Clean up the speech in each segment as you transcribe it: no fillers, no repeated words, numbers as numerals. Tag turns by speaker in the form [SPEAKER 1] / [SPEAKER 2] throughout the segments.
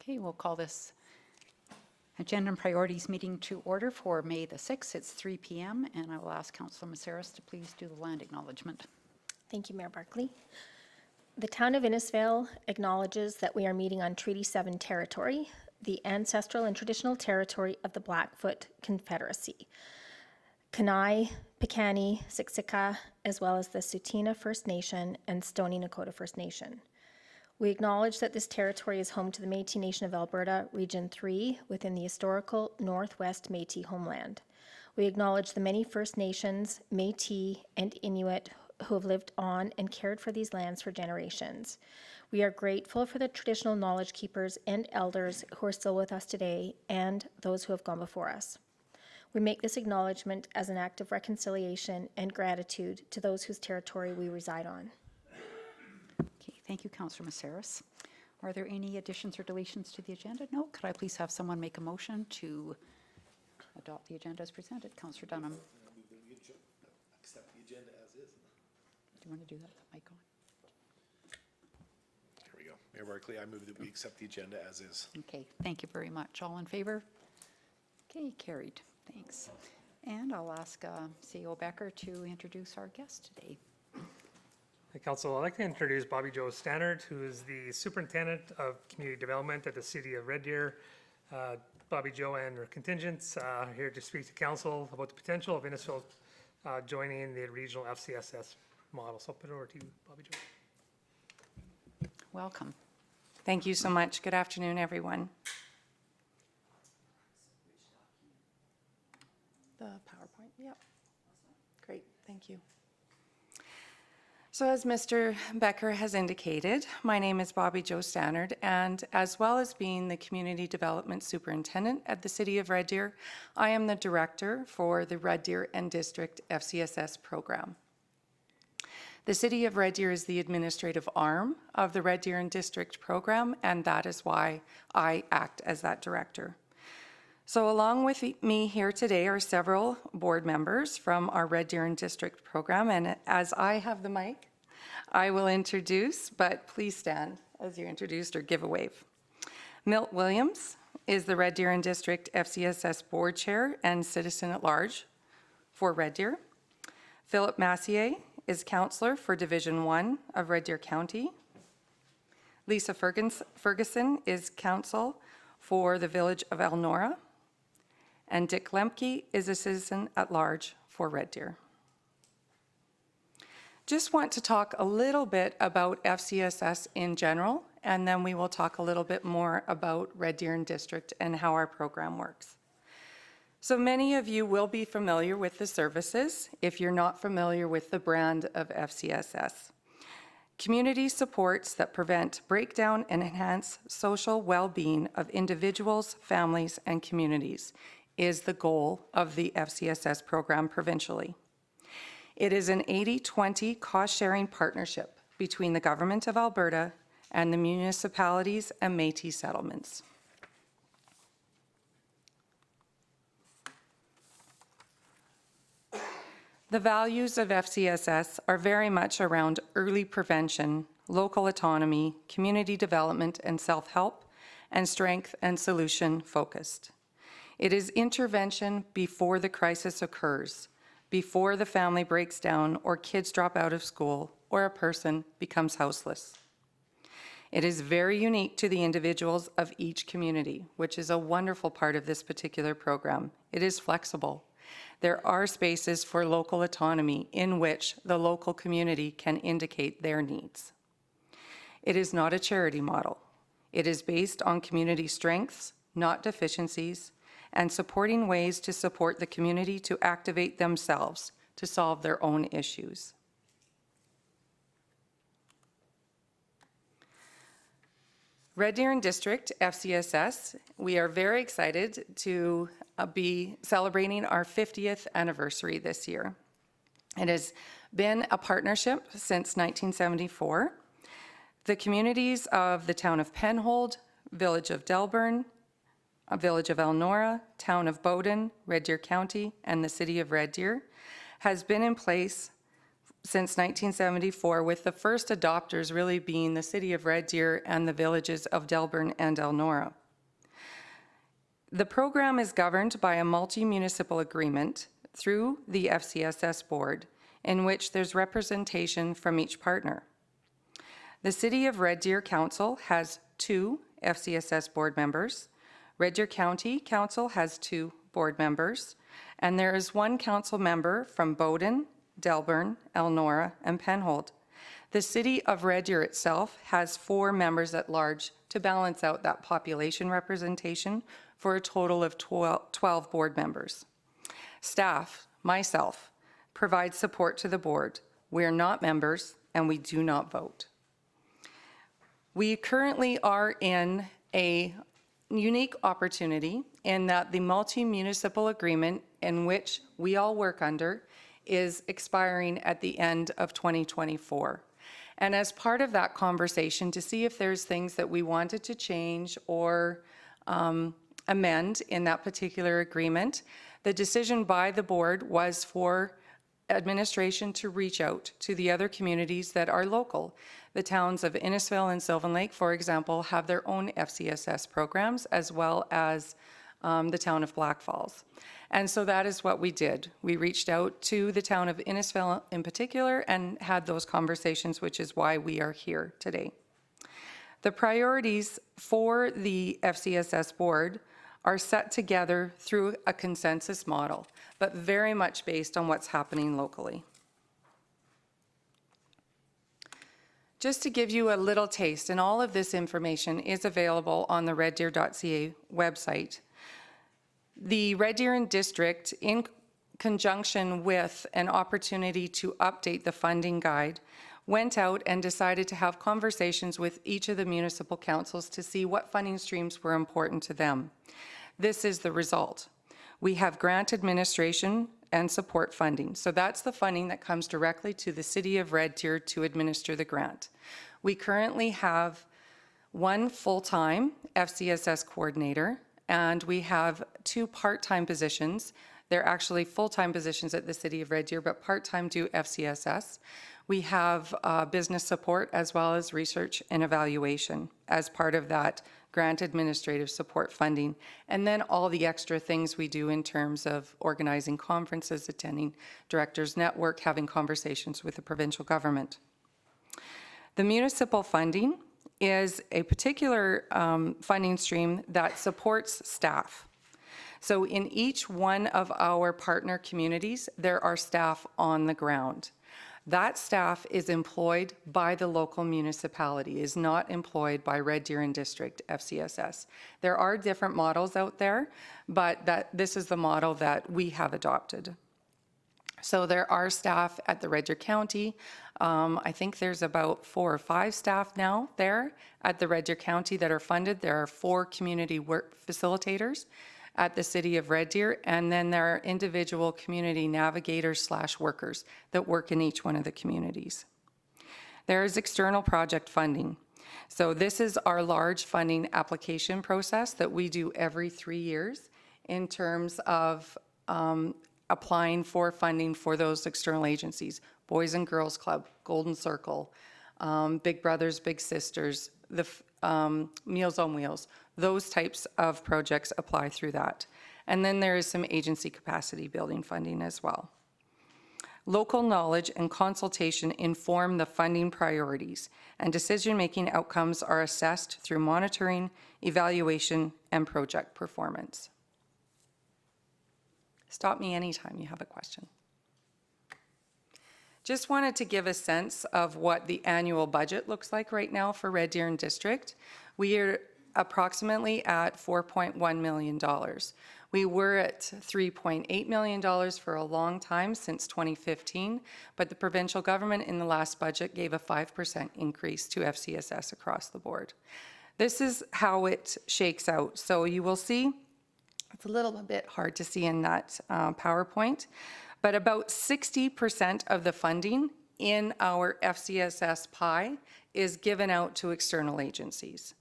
[SPEAKER 1] Okay, we'll call this Agenda and Priorities meeting to order for May the 6th. It's 3 p.m. and I will ask Councillor Messaros to please do the land acknowledgement.
[SPEAKER 2] Thank you, Mayor Barclay. The town of Innisfail acknowledges that we are meeting on Treaty 7 territory, the ancestral and traditional territory of the Blackfoot Confederacy, Kainai, Piikani, Siksika, as well as the Tsuut'ina First Nation and Stoney Nakoda First Nation. We acknowledge that this territory is home to the Métis Nation of Alberta, Region 3, within the historical Northwest Métis homeland. We acknowledge the many First Nations, Métis, and Inuit who have lived on and cared for these lands for generations. We are grateful for the traditional knowledge keepers and elders who are still with us today and those who have gone before us. We make this acknowledgement as an act of reconciliation and gratitude to those whose territory we reside on.
[SPEAKER 1] Okay, thank you, Councillor Messaros. Are there any additions or deletions to the agenda? No. Could I please have someone make a motion to adopt the agenda as presented? Councillor Dunham.
[SPEAKER 3] Accept the agenda as is.
[SPEAKER 1] Do you want to do that? Mic on.
[SPEAKER 3] Here we go. Mayor Barclay, I move that we accept the agenda as is.
[SPEAKER 1] Okay, thank you very much. All in favor? Okay, carried. Thanks. And I'll ask CEO Becker to introduce our guest today.
[SPEAKER 4] Hey, Council, I'd like to introduce Bobby Jo Stannard, who is the Superintendent of Community Development at the City of Red Deer. Bobby Jo and her contingents are here to speak to Council about the potential of Innisfail joining the regional FCSS model. So I'll put it over to you, Bobby Jo.
[SPEAKER 1] Welcome.
[SPEAKER 5] Thank you so much. Good afternoon, everyone. The PowerPoint, yep. Great, thank you. So as Mr. Becker has indicated, my name is Bobby Jo Stannard, and as well as being the Community Development Superintendent at the City of Red Deer, I am the Director for the Red Deer and District FCSS program. The City of Red Deer is the administrative arm of the Red Deer and District program, and that is why I act as that Director. So along with me here today are several board members from our Red Deer and District program, and as I have the mic, I will introduce, but please stand as you're introduced or give a wave. Milt Williams is the Red Deer and District FCSS Board Chair and Citizen at Large for Red Deer. Philip Massier is Councillor for Division 1 of Red Deer County. Lisa Ferguson is Council for the Village of Elnora. And Dick Lemke is a Citizen at Large for Red Deer. Just want to talk a little bit about FCSS in general, and then we will talk a little bit more about Red Deer and District and how our program works. So many of you will be familiar with the services if you're not familiar with the brand of FCSS. Community supports that prevent breakdown and enhance social well-being of individuals, families, and communities is the goal of the FCSS program provincially. It is an 80-20 cost-sharing partnership between the Government of Alberta and the municipalities and Métis settlements. The values of FCSS are very much around early prevention, local autonomy, community development and self-help, and strength and solution focused. It is intervention before the crisis occurs, before the family breaks down or kids drop out of school or a person becomes houseless. It is very unique to the individuals of each community, which is a wonderful part of this particular program. It is flexible. There are spaces for local autonomy in which the local community can indicate their needs. It is not a charity model. It is based on community strengths, not deficiencies, and supporting ways to support the community to activate themselves to solve their own issues. Red Deer and District, FCSS, we are very excited to be celebrating our 50th anniversary this year. It has been a partnership since 1974. The communities of the town of Penhold, Village of Delburn, Village of Elnora, Town of Bowden, Red Deer County, and the City of Red Deer has been in place since 1974, with the first adopters really being the City of Red Deer and the villages of Delburn and Elnora. The program is governed by a multi-municipal agreement through the FCSS board in which there's representation from each partner. The City of Red Deer Council has 2 FCSS board members. Red Deer County Council has 2 board members, and there is 1 council member from Bowden, Delburn, Elnora, and Penhold. The City of Red Deer itself has 4 members at large to balance out that population representation for a total of 12 board members. Staff, myself, provide support to the board. We are not members and we do not vote. We currently are in a unique opportunity in that the multi-municipal agreement in which we all work under is expiring at the end of 2024. And as part of that conversation, to see if there's things that we wanted to change or amend in that particular agreement, the decision by the board was for administration to reach out to the other communities that are local. The towns of Innisfil and Sylvan Lake, for example, have their own FCSS programs, as well as the town of Black Falls. And so that is what we did. We reached out to the town of Innisfil in particular and had those conversations, which is why we are here today. The priorities for the FCSS board are set together through a consensus model, but very much based on what's happening locally. Just to give you a little taste, and all of this information is available on the reddeer.ca website. The Red Deer District, in conjunction with an opportunity to update the funding guide, went out and decided to have conversations with each of the municipal councils to see what funding streams were important to them. This is the result. We have grant administration and support funding. So that's the funding that comes directly to the City of Red Deer to administer the grant. We currently have 1 full-time FCSS coordinator, and we have 2 part-time positions. They're actually full-time positions at the City of Red Deer, but part-time do FCSS. We have business support as well as research and evaluation as part of that grant administrative support funding, and then all the extra things we do in terms of organizing conferences, attending directors network, having conversations with the provincial government. The municipal funding is a particular funding stream that supports staff. So in each one of our partner communities, there are staff on the ground. That staff is employed by the local municipality, is not employed by Red Deer District FCSS. There are different models out there, but this is the model that we have adopted. So there are staff at the Red Deer County. I think there's about 4 or 5 staff now there at the Red Deer County that are funded. There are 4 community work facilitators at the City of Red Deer, and then there are individual community navigators / workers that work in each one of the communities. There is external project funding. So this is our large funding application process that we do every 3 years in terms of applying for funding for those external agencies, Boys and Girls Club, Golden Circle, Big Brothers, Big Sisters, the Meals on Wheels. Those types of projects apply through that. And then there is some agency capacity building funding as well. Local knowledge and consultation inform the funding priorities, and decision-making outcomes are assessed through monitoring, evaluation, and project performance. Stop me anytime you have a question. Just wanted to give a sense of what the annual budget looks like right now for Red Deer District. We are approximately at $4.1 million. We were at $3.8 million for a long time, since 2015, but the provincial government in the last budget gave a 5% increase to FCSS across the board. This is how it shakes out. So you will see, it's a little bit hard to see in that PowerPoint, but about 60% of the funding in our FCSS pie is given out to external agencies.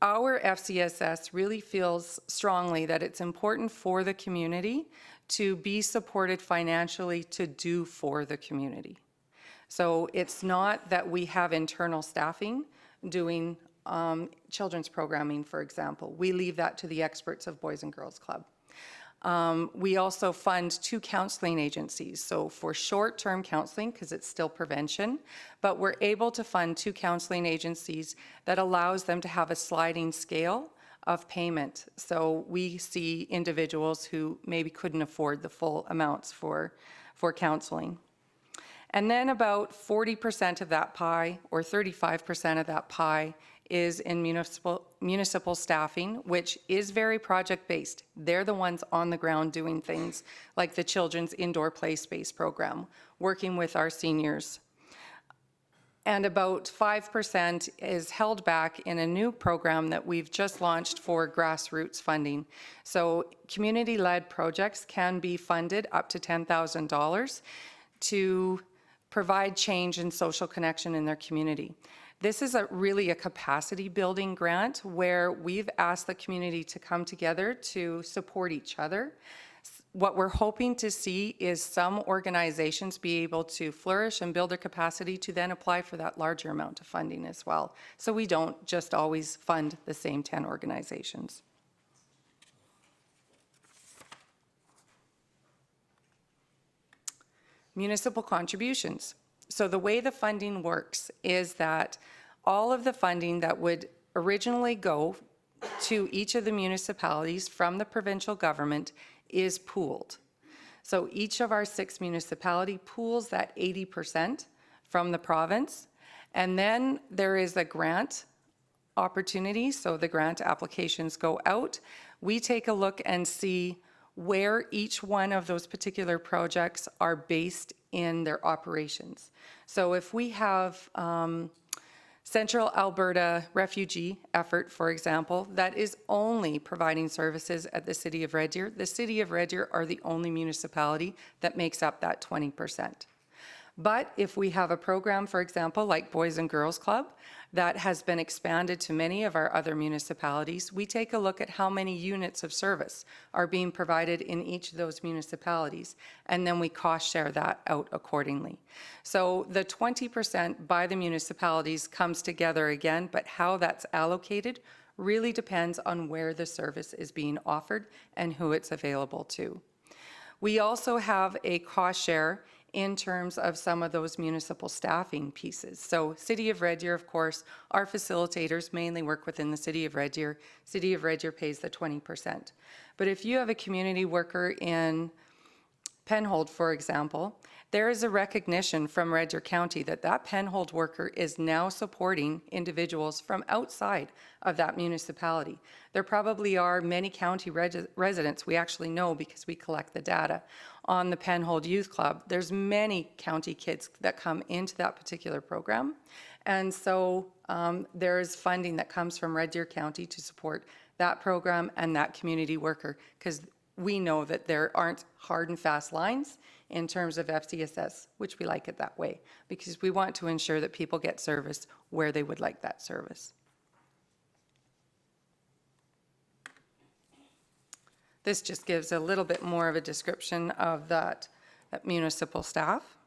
[SPEAKER 5] Our FCSS really feels strongly that it's important for the community to be supported financially to do for the community. So it's not that we have internal staffing doing children's programming, for example. We leave that to the experts of Boys and Girls Club. We also fund 2 counseling agencies. So for short-term counseling, because it's still prevention, but we're able to fund 2 counseling agencies that allows them to have a sliding scale of payment. So we see individuals who maybe couldn't afford the full amounts for counseling. And then about 40% of that pie, or 35% of that pie, is in municipal staffing, which is very project-based. They're the ones on the ground doing things like the Children's Indoor Play Space program, working with our seniors. And about 5% is held back in a new program that we've just launched for grassroots funding. So community-led projects can be funded up to $10,000 to provide change and social connection in their community. This is really a capacity building grant where we've asked the community to come together to support each other. What we're hoping to see is some organizations be able to flourish and build their capacity to then apply for that larger amount of funding as well. So we don't just always fund the same 10 organizations. Municipal contributions. So the way the funding works is that all of the funding that would originally go to each of the municipalities from the provincial government is pooled. So each of our 6 municipality pools that 80% from the province, and then there is a grant opportunity, so the grant applications go out. We take a look and see where each one of those particular projects are based in their operations. So if we have Central Alberta Refugee Effort, for example, that is only providing services at the City of Red Deer. The City of Red Deer are the only municipality that makes up that 20%. But if we have a program, for example, like Boys and Girls Club, that has been expanded to many of our other municipalities, we take a look at how many units of service are being provided in each of those municipalities, and then we cost share that out accordingly. So the 20% by the municipalities comes together again, but how that's allocated really depends on where the service is being offered and who it's available to. We also have a cost share in terms of some of those municipal staffing pieces. So City of Red Deer, of course, our facilitators mainly work within the City of Red Deer. City of Red Deer pays the 20%. But if you have a community worker in Penhold, for example, there is a recognition from Red Deer County that that Penhold worker is now supporting individuals from outside of that municipality. There probably are many county residents, we actually know because we collect the data, on the Penhold Youth Club. There's many county kids that come into that particular program. And so there's funding that comes from Red Deer County to support that program and that community worker, because we know that there aren't hard and fast lines in terms of FCSS, which we like it that way, because we want to ensure that people get service where they would like that service. This just gives a little bit more of a description of that municipal staff.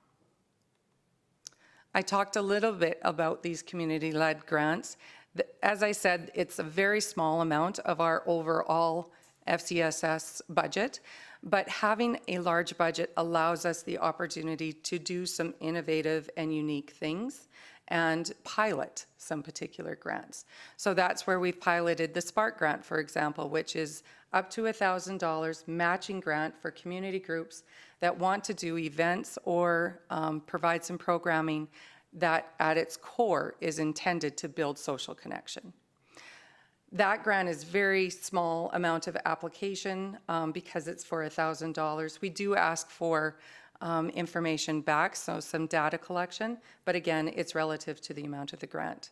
[SPEAKER 5] I talked a little bit about these community-led grants. As I said, it's a very small amount of our overall FCSS budget, but having a large budget allows us the opportunity to do some innovative and unique things and pilot some particular grants. So that's where we've piloted the Spark grant, for example, which is up to $1,000 matching grant for community groups that want to do events or provide some programming that at its core is intended to build social connection. That grant is very small amount of application because it's for $1,000. We do ask for information back, so some data collection, but again, it's relative to the amount of the grant.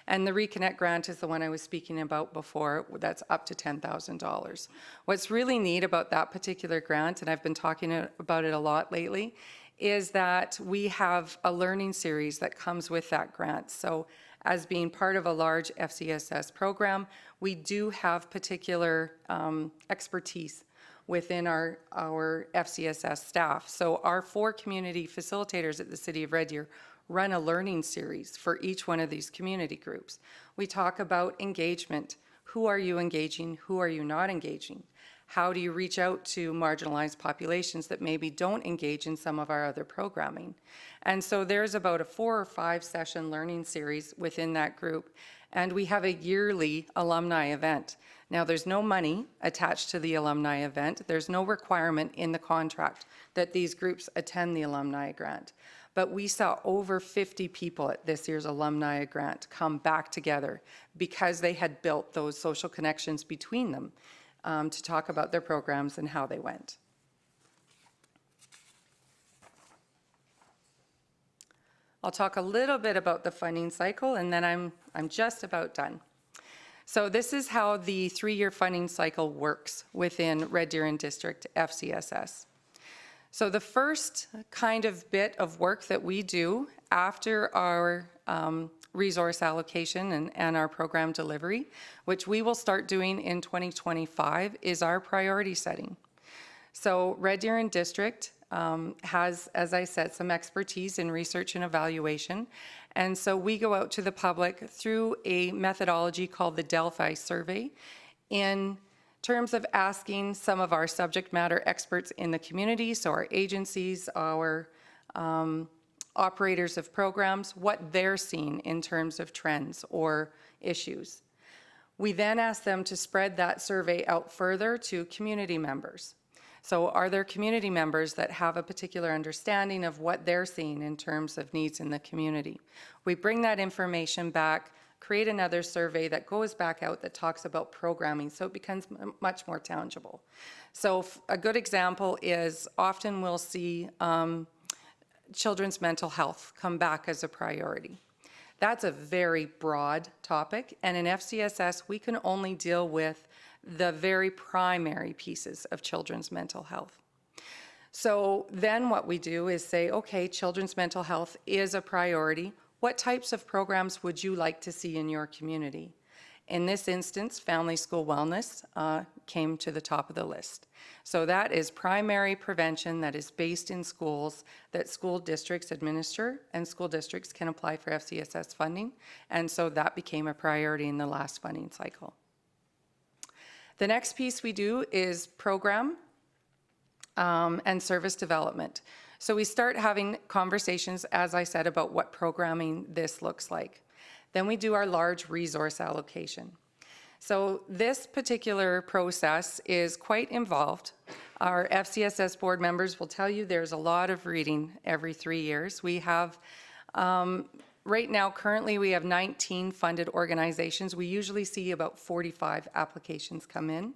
[SPEAKER 5] And the Reconnect grant is the one I was speaking about before, that's up to $10,000. What's really neat about that particular grant, and I've been talking about it a lot lately, is that we have a learning series that comes with that grant. So as being part of a large FCSS program, we do have particular expertise within our FCSS staff. So our 4 community facilitators at the City of Red Deer run a learning series for each one of these community groups. We talk about engagement. Who are you engaging? Who are you not engaging? How do you reach out to marginalized populations that maybe don't engage in some of our other programming? And so there's about a 4 or 5 session learning series within that group. And we have a yearly alumni event. Now, there's no money attached to the alumni event. There's no requirement in the contract that these groups attend the alumni grant. But we saw over 50 people at this year's alumni grant come back together because they had built those social connections between them to talk about their programs and how they went. I'll talk a little bit about the funding cycle, and then I'm just about done. So this is how the 3-year funding cycle works within Red Deer and District FCSS. So the first kind of bit of work that we do after our resource allocation and our program delivery, which we will start doing in 2025, is our priority setting. So Red Deer and District has, as I said, some expertise in research and evaluation. And so we go out to the public through a methodology called the Delphi survey in terms of asking some of our subject matter experts in the community, so our agencies, our operators of programs, what they're seeing in terms of trends or issues. We then ask them to spread that survey out further to community members. So are there community members that have a particular understanding of what they're seeing in terms of needs in the community? We bring that information back, create another survey that goes back out that talks about programming, so it becomes much more tangible. So a good example is often we'll see children's mental health come back as a priority. That's a very broad topic, and in FCSS we can only deal with the very primary pieces of children's mental health. So then what we do is say, okay, children's mental health is a priority. What types of programs would you like to see in your community? In this instance, family school wellness came to the top of the list. So that is primary prevention that is based in schools that school districts administer, and school districts can apply for FCSS funding. And so that became a priority in the last funding cycle. The next piece we do is program and service development. So we start having conversations, as I said, about what programming this looks like. Then we do our large resource allocation. So this particular process is quite involved. Our FCSS board members will tell you there's a lot of reading every 3 years. We have, right now, currently we have 19 funded organizations. We usually see about 45 applications come in.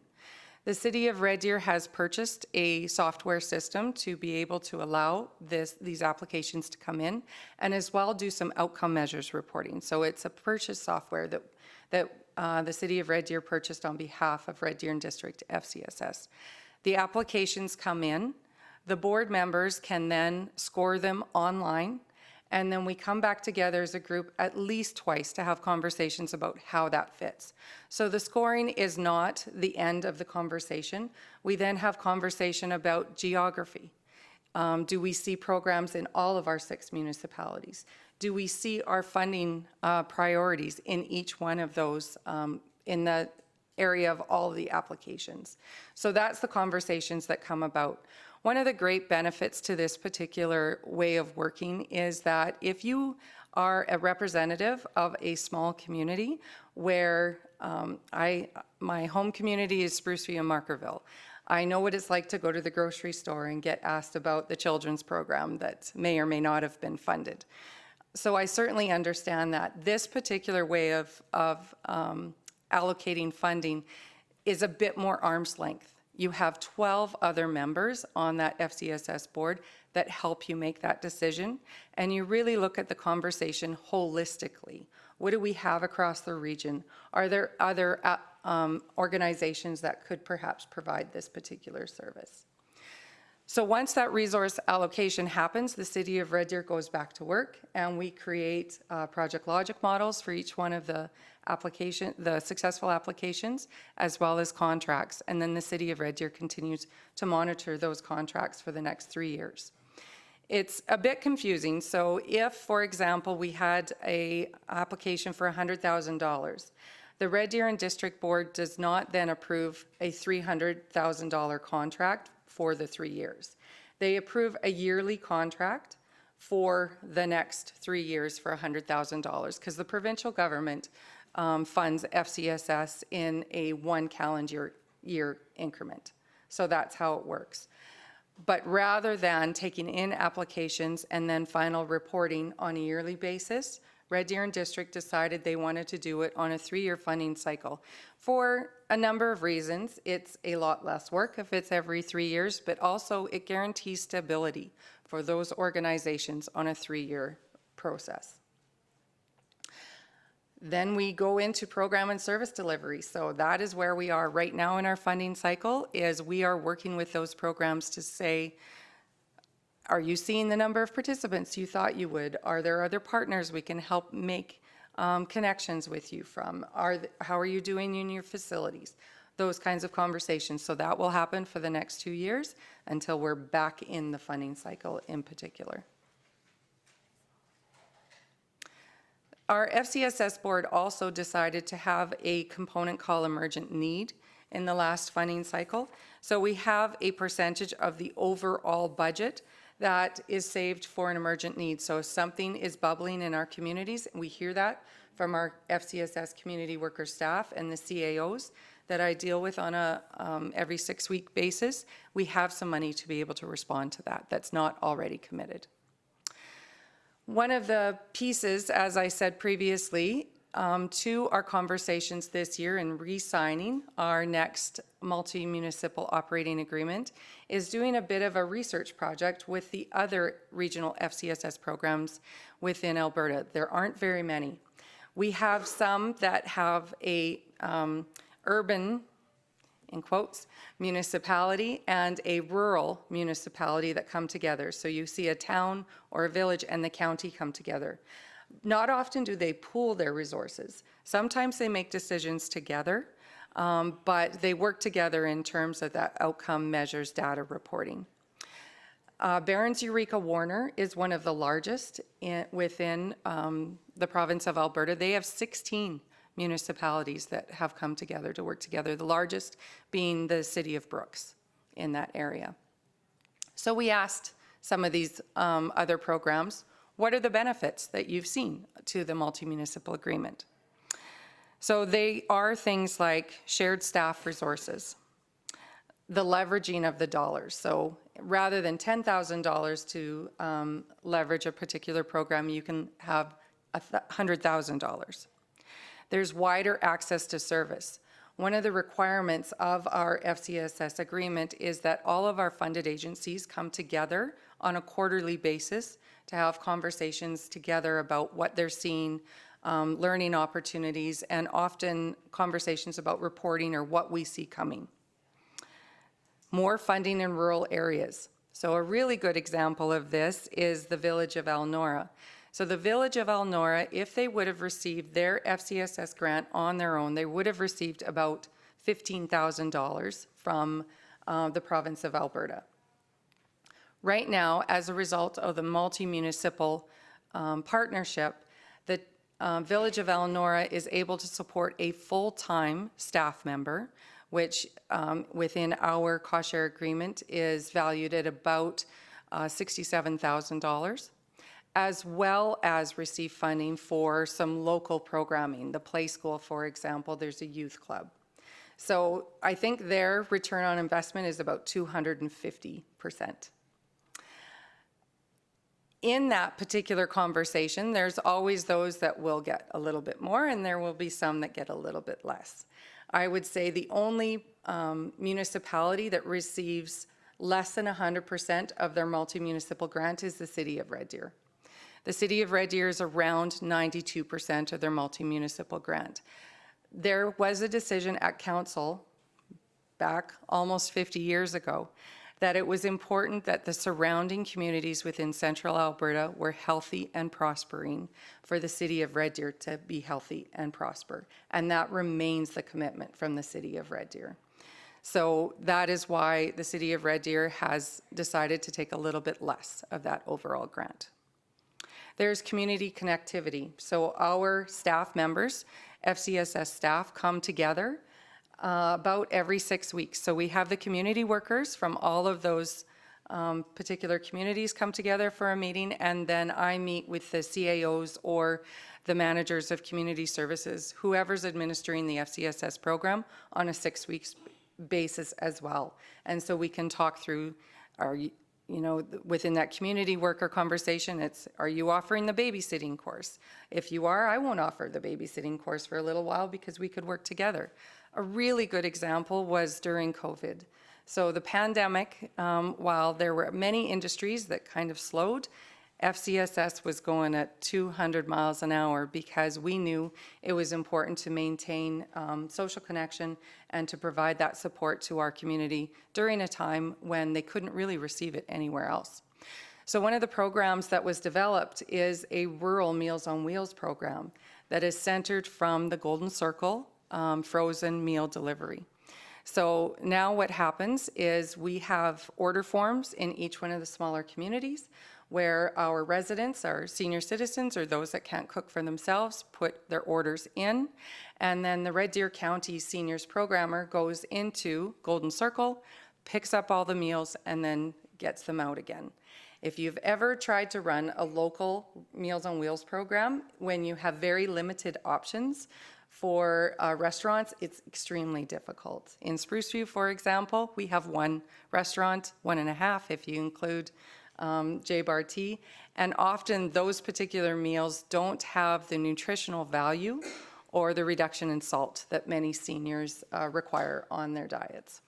[SPEAKER 5] The City of Red Deer has purchased a software system to be able to allow these applications to come in, and as well do some outcome measures reporting. So it's a purchase software that the City of Red Deer purchased on behalf of Red Deer and District FCSS. The applications come in, the board members can then score them online, and then we come back together as a group at least twice to have conversations about how that fits. So the scoring is not the end of the conversation. We then have conversation about geography. Do we see programs in all of our 6 municipalities? Do we see our funding priorities in each one of those in the area of all of the applications? So that's the conversations that come about. One of the great benefits to this particular way of working is that if you are a representative of a small community where my home community is Spruceview and Markerville, I know what it's like to go to the grocery store and get asked about the children's program that may or may not have been funded. So I certainly understand that this particular way of allocating funding is a bit more arm's length. You have 12 other members on that FCSS board that help you make that decision, and you really look at the conversation holistically. What do we have across the region? Are there other organizations that could perhaps provide this particular service? So once that resource allocation happens, the City of Red Deer goes back to work, and we create project logic models for each one of the successful applications, as well as contracts. And then the City of Red Deer continues to monitor those contracts for the next 3 years. It's a bit confusing. So if, for example, we had an application for $100,000, the Red Deer and District Board does not then approve a $300,000 contract for the 3 years. They approve a yearly contract for the next 3 years for $100,000 because the provincial government funds FCSS in a 1 calendar year increment. So that's how it works. But rather than taking in applications and then final reporting on a yearly basis, Red Deer and District decided they wanted to do it on a 3-year funding cycle for a number of reasons. It's a lot less work if it's every 3 years, but also it guarantees stability for those organizations on a 3-year process. Then we go into program and service delivery. So that is where we are right now in our funding cycle, is we are working with those programs to say, are you seeing the number of participants you thought you would? Are there other partners we can help make connections with you from? How are you doing in your facilities? Those kinds of conversations. So that will happen for the next 2 years until we're back in the funding cycle in particular. Our FCSS board also decided to have a component called emergent need in the last funding cycle. So we have a percentage of the overall budget that is saved for an emergent need. So if something is bubbling in our communities, and we hear that from our FCSS community worker staff and the CAOs that I deal with on a every 6-week basis, we have some money to be able to respond to that. That's not already committed. One of the pieces, as I said previously, to our conversations this year in re-signing our next multi-municipal operating agreement is doing a bit of a research project with the other regional FCSS programs within Alberta. There aren't very many. We have some that have a urban, in quotes, municipality and a rural municipality that come together. So you see a town or a village and the county come together. Not often do they pool their resources. Sometimes they make decisions together, but they work together in terms of that outcome measures data reporting. Barron's Eureka Warner is one of the largest within the province of Alberta. They have 16 municipalities that have come together to work together, the largest being the city of Brooks in that area. So we asked some of these other programs, what are the benefits that you've seen to the multi-municipal agreement? So they are things like shared staff resources, the leveraging of the dollars. So rather than $10,000 to leverage a particular program, you can have $100,000. There's wider access to service. One of the requirements of our FCSS agreement is that all of our funded agencies come together on a quarterly basis to have conversations together about what they're seeing, learning opportunities, and often conversations about reporting or what we see coming. More funding in rural areas. So a really good example of this is the village of Elnora. So the village of Elnora, if they would have received their FCSS grant on their own, they would have received about $15,000 from the province of Alberta. Right now, as a result of the multi-municipal partnership, the village of Elnora is able to support a full-time staff member, which within our cost-share agreement is valued at about $67,000. As well as receive funding for some local programming. The Play School, for example, there's a youth club. So I think their return on investment is about 250%. In that particular conversation, there's always those that will get a little bit more and there will be some that get a little bit less. I would say the only municipality that receives less than 100% of their multi-municipal grant is the City of Red Deer. The City of Red Deer is around 92% of their multi-municipal grant. There was a decision at Council back almost 50 years ago that it was important that the surrounding communities within central Alberta were healthy and prospering for the city of Red Deer to be healthy and prosper. And that remains the commitment from the city of Red Deer. So that is why the city of Red Deer has decided to take a little bit less of that overall grant. There's community connectivity. So our staff members, FCSS staff, come together about every 6 weeks. So we have the community workers from all of those particular communities come together for a meeting, and then I meet with the CAOs or the managers of community services, whoever's administering the FCSS program, on a 6 weeks basis as well. And so we can talk through within that community worker conversation, it's, are you offering the babysitting course? If you are, I won't offer the babysitting course for a little while because we could work together. A really good example was during COVID. So the pandemic, while there were many industries that kind of slowed, FCSS was going at 200 miles an hour because we knew it was important to maintain social connection and to provide that support to our community during a time when they couldn't really receive it anywhere else. So one of the programs that was developed is a rural Meals on Wheels program that is centered from the Golden Circle frozen meal delivery. So now what happens is we have order forms in each one of the smaller communities where our residents, our senior citizens, or those that can't cook for themselves, put their orders in. And then the Red Deer County Seniors Programmer goes into Golden Circle, picks up all the meals, and then gets them out again. If you've ever tried to run a local Meals on Wheels program, when you have very limited options for restaurants, it's extremely difficult. In Spruce View, for example, we have one restaurant, 1.5 if you include J-Bar Tea, and often those particular meals don't have the nutritional value or the reduction in salt that many seniors require on their diets.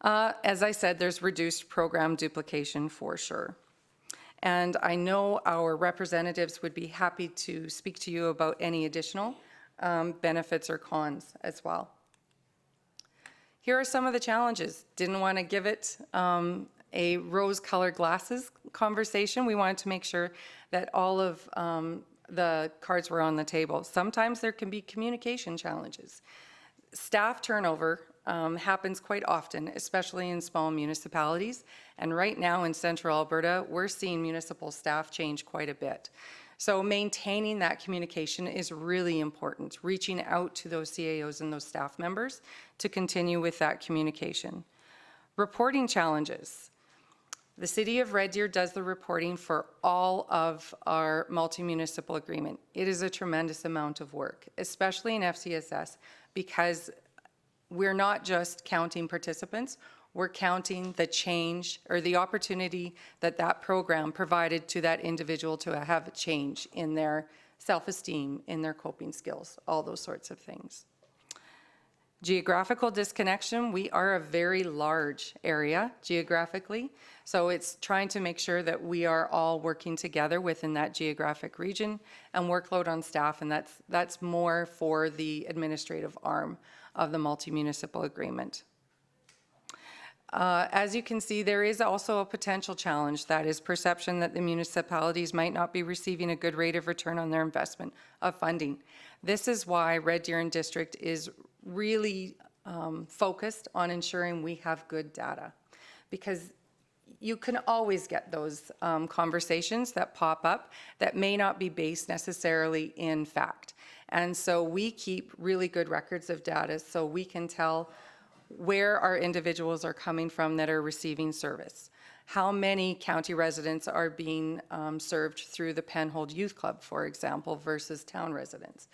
[SPEAKER 5] As I said, there's reduced program duplication for sure. And I know our representatives would be happy to speak to you about any additional benefits or cons as well. Here are some of the challenges. Didn't want to give it a rose-colored glasses conversation. We wanted to make sure that all of the cards were on the table. Sometimes there can be communication challenges. Staff turnover happens quite often, especially in small municipalities. And right now in central Alberta, we're seeing municipal staff change quite a bit. So maintaining that communication is really important, reaching out to those CAOs and those staff members to continue with that communication. Reporting challenges. The City of Red Deer does the reporting for all of our multi-municipal agreement. It is a tremendous amount of work, especially in FCSS, because we're not just counting participants, we're counting the change or the opportunity that that program provided to that individual to have a change in their self-esteem, in their coping skills, all those sorts of things. Geographical disconnection, we are a very large area geographically, so it's trying to make sure that we are all working together within that geographic region, and workload on staff, and that's more for the administrative arm of the multi-municipal agreement. As you can see, there is also a potential challenge, that is perception that the municipalities might not be receiving a good rate of return on their investment of funding. This is why Red Deer and District is really focused on ensuring we have good data, because you can always get those conversations that pop up that may not be based necessarily in fact. And so we keep really good records of data so we can tell where our individuals are coming from that are receiving service. How many county residents are being served through the Penhold Youth Club, for example, versus town residents.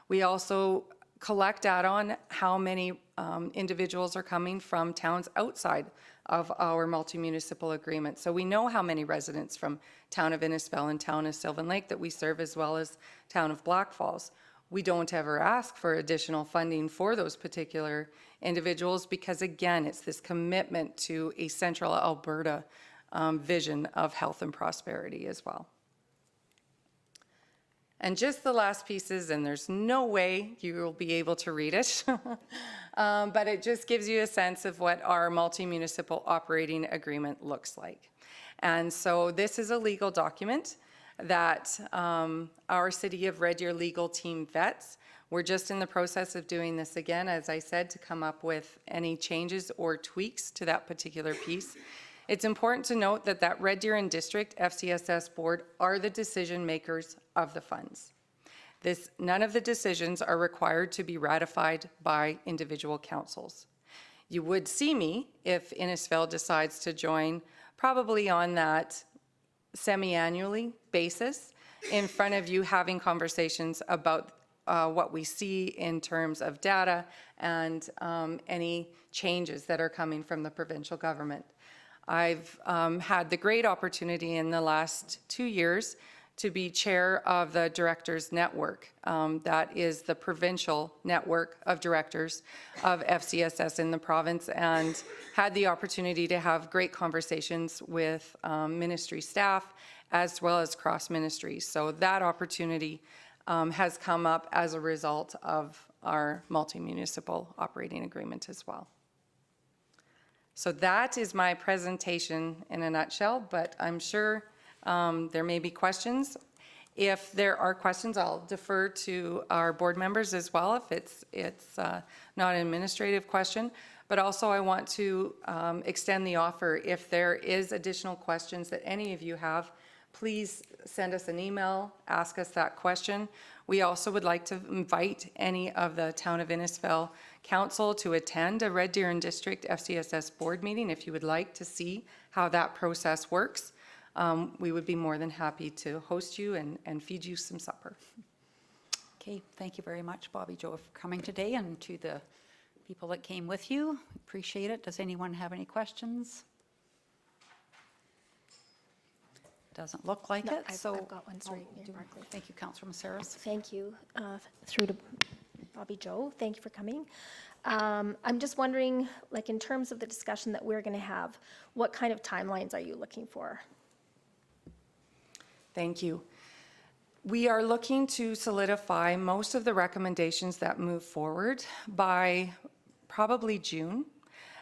[SPEAKER 5] We also collect data on how many individuals are coming from towns outside of our multi-municipal agreement. So we know how many residents from town of Innisfell and town of Sylvan Lake that we serve, as well as town of Black Falls. We don't ever ask for additional funding for those particular individuals because, again, it's this commitment to a central Alberta vision of health and prosperity as well. And just the last pieces, and there's no way you will be able to read it, but it just gives you a sense of what our multi-municipal operating agreement looks like. And so this is a legal document that our City of Red Deer legal team vets. We're just in the process of doing this again, as I said, to come up with any changes or tweaks to that particular piece. It's important to note that that Red Deer and District FCSS board are the decision makers of the funds. None of the decisions are required to be ratified by individual councils. You would see me, if Innisfail decides to join, probably on that semi-annually basis, in front of you having conversations about what we see in terms of data and any changes that are coming from the provincial government. I've had the great opportunity in the last 2 years to be chair of the Directors Network. That is the provincial network of directors of FCSS in the province, and had the opportunity to have great conversations with ministry staff as well as cross ministries. So that opportunity has come up as a result of our multi-municipal operating agreement as well. So that is my presentation in a nutshell, but I'm sure there may be questions. If there are questions, I'll defer to our board members as well if it's not an administrative question. But also I want to extend the offer. If there is additional questions that any of you have, please send us an email, ask us that question. We also would like to invite any of the Town of Innisfail Council to attend a Red Deer and District FCSS board meeting if you would like to see how that process works. We would be more than happy to host you and feed you some supper.
[SPEAKER 1] Okay, thank you very much, Bobby Joe, for coming today, and to the people that came with you. Appreciate it. Does anyone have any questions? Doesn't look like
[SPEAKER 2] No,
[SPEAKER 1] it,
[SPEAKER 2] I've
[SPEAKER 1] so.
[SPEAKER 2] got one, sorry, Mayor Barclay.
[SPEAKER 1] Thank you, Councillor Messaros.
[SPEAKER 2] Thank you. Through to Bobby Joe, thank you for coming. I'm just wondering, like in terms of the discussion that we're going to have, what kind of timelines are you looking for?
[SPEAKER 5] Thank you. We are looking to solidify most of the recommendations that move forward by probably June.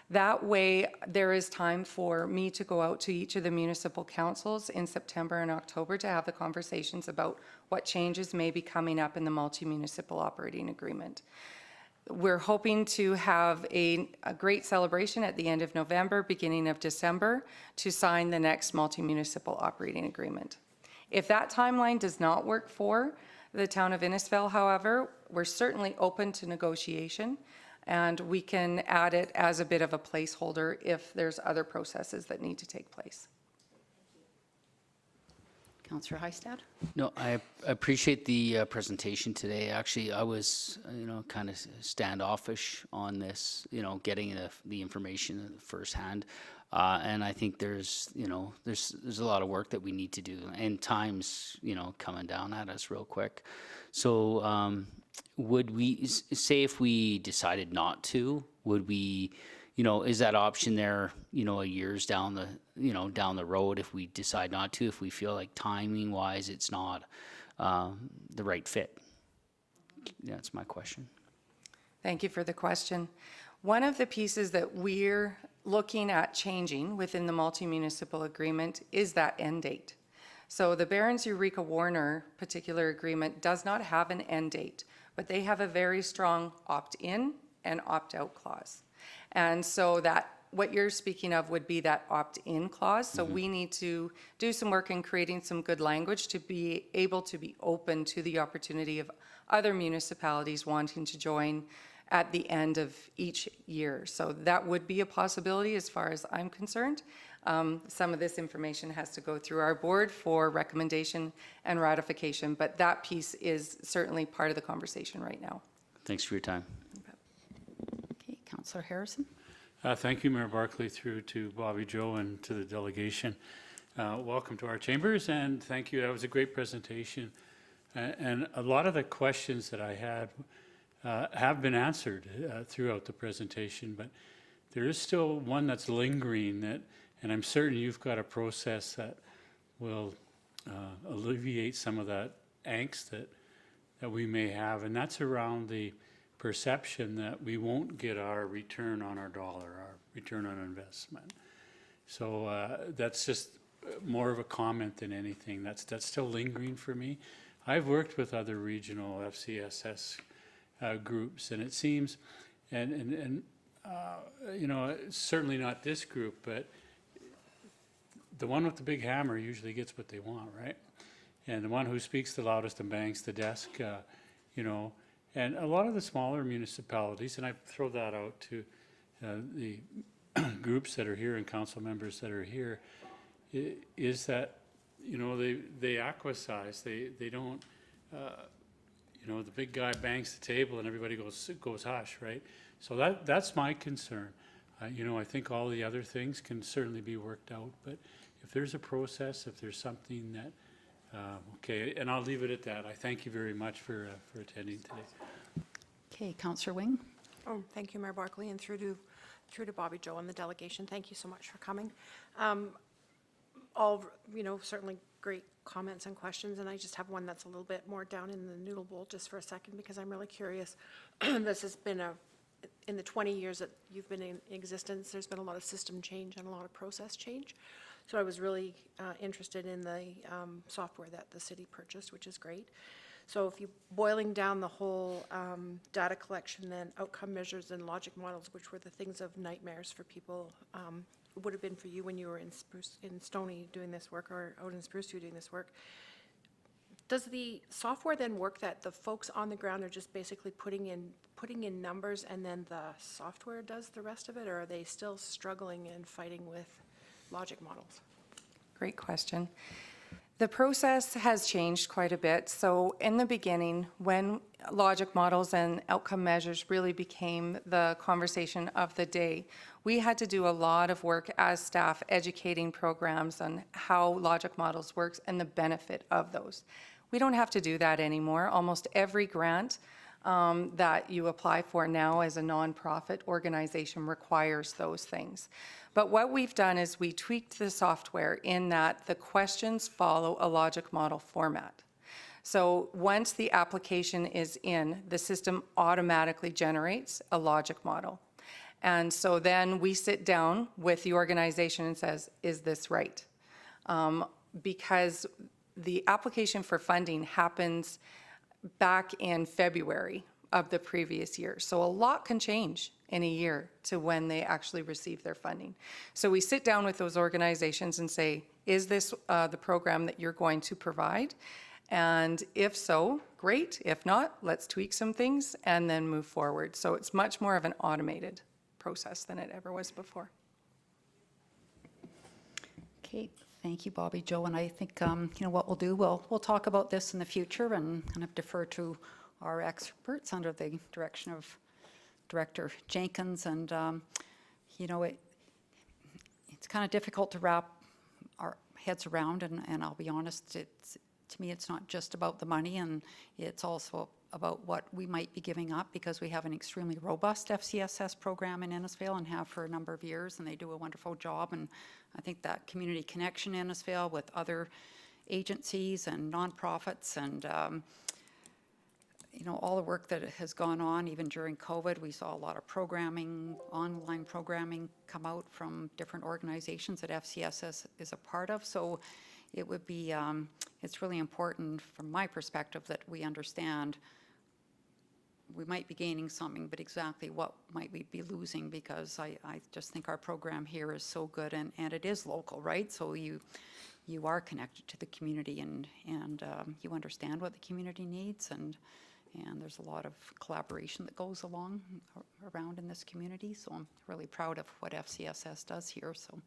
[SPEAKER 5] That way, there is time for me to go out to each of the municipal councils in September and October to have the conversations about what changes may be coming up in the multi-municipal operating agreement. We're hoping to have a great celebration at the end of November, beginning of December, to sign the next multi-municipal operating agreement. If that timeline does not work for the Town of Innisfail, however, we're certainly open to negotiation, and we can add it as a bit of a placeholder if there's other processes that need to take place.
[SPEAKER 1] Councillor Heistad?
[SPEAKER 6] No, I appreciate the presentation today. Actually, I was, kind of standoffish on this, getting the information firsthand. And I think there's a lot of work that we need to do, and time's, coming down at us real quick. So would we, say if we decided not to, would we, is that option there, a years down the road if we decide not to, if we feel like timing wise it's not the right fit? That's my question.
[SPEAKER 5] Thank you for the question. One of the pieces that we're looking at changing within the multi-municipal agreement is that end date. So the Barons Eureka Warner particular agreement does not have an end date, but they have a very strong opt-in and opt-out clause. And so that what you're speaking of would be that opt-in clause. So we need to do some work in creating some good language to be able to be open to the opportunity of other municipalities wanting to join at the end of each year. So that would be a possibility as far as I'm concerned. Some of this information has to go through our board for recommendation and ratification, but that piece is certainly part of the conversation right now.
[SPEAKER 6] Thanks for your time.
[SPEAKER 1] Okay, Councillor Harrison?
[SPEAKER 7] Thank you, Mayor Barclay, through to Bobby Joe and to the delegation. Welcome to our chambers, and thank you. That was a great presentation. And a lot of the questions that I had have been answered throughout the presentation, but there is still one that's lingering, and I'm certain you've got a process that will alleviate some of that angst that we may have, and that's around the perception that we won't get our return on our dollar, our return on investment. So that's just more of a comment than anything. That's still lingering for me. I've worked with other regional FCSS groups, and it seems, and you know, certainly not this group, but the one with the big hammer usually gets what they want, right? And the one who speaks the loudest and bangs the desk, you know, and a lot of the smaller municipalities, and I throw that out to the groups that are here and council members that are here, is that, you know, they aquasize, they don't, you know, the big guy bangs the table and everybody goes hush, right? So that's my concern. You know, I think all the other things can certainly be worked out, but if there's a process, if there's something that, okay, and I'll leave it at that. I thank you very much for attending today.
[SPEAKER 1] Okay, Councillor Wing.
[SPEAKER 8] Oh, thank you, Mayor Barclay, and through to Bobby Joe and the delegation. Thank you so much for coming. All, you know, certainly great comments and questions, and I just have one that's a little bit more down in the noodle bowl just for a second, because I'm really curious. This has been in the 20 years that you've been in existence, there's been a lot of system change and a lot of process change. So I was really interested in the software that the city purchased, which is great. So if you boiling down the whole data collection, then outcome measures and logic models, which were the things of nightmares for people, would have been for you when you were in Stony doing this work, or out in Spruce doing this work. Does the software then work that the folks on the ground are just basically putting in numbers and then the software does the rest of it, or are they still struggling and fighting with logic models?
[SPEAKER 5] Great question. The process has changed quite a bit. So in the beginning, when logic models and outcome measures really became the conversation of the day, we had to do a lot of work as staff educating programs on how logic models works and the benefit of those. We don't have to do that anymore. Almost every grant that you apply for now as a nonprofit organization requires those things. But what we've done is we tweaked the software in that the questions follow a logic model format. So once the application is in, the system automatically generates a logic model. And so then we sit down with the organization and says, is this right? Because the application for funding happens back in February of the previous year. So a lot can change in a year to when they actually receive their funding. So we sit down with those organizations and say, is this the program that you're going to provide? And if so, great. If not, let's tweak some things and then move forward. So it's much more of an automated process than it ever was before.
[SPEAKER 1] Okay, thank you, Bobby Joe. And I think, you know, what we'll do, we'll talk about this in the future and kind of defer to our experts under the direction of Director Jenkins. And, you know, it's kind of difficult to wrap our heads around. And I'll be honest, to me, it's not just about the money, and it's also about what we might be giving up, because we have an extremely robust FCSS program in Innisfail and have for a number of years, and they do a wonderful job. And I think that community connection in Innisfail with other agencies and nonprofits and you know, all the work that has gone on, even during COVID, we saw a lot of programming, online programming come out from different organizations that FCSS is a part of. So it would be, it's really important from my perspective that we understand we might be gaining something, but exactly what might we be losing, because I just think our program here is so good, and it is local, right? So you are connected to the community, and you understand what the community needs, and there's a lot of collaboration that goes along around in this community. So I'm really proud of what FCSS does here. So.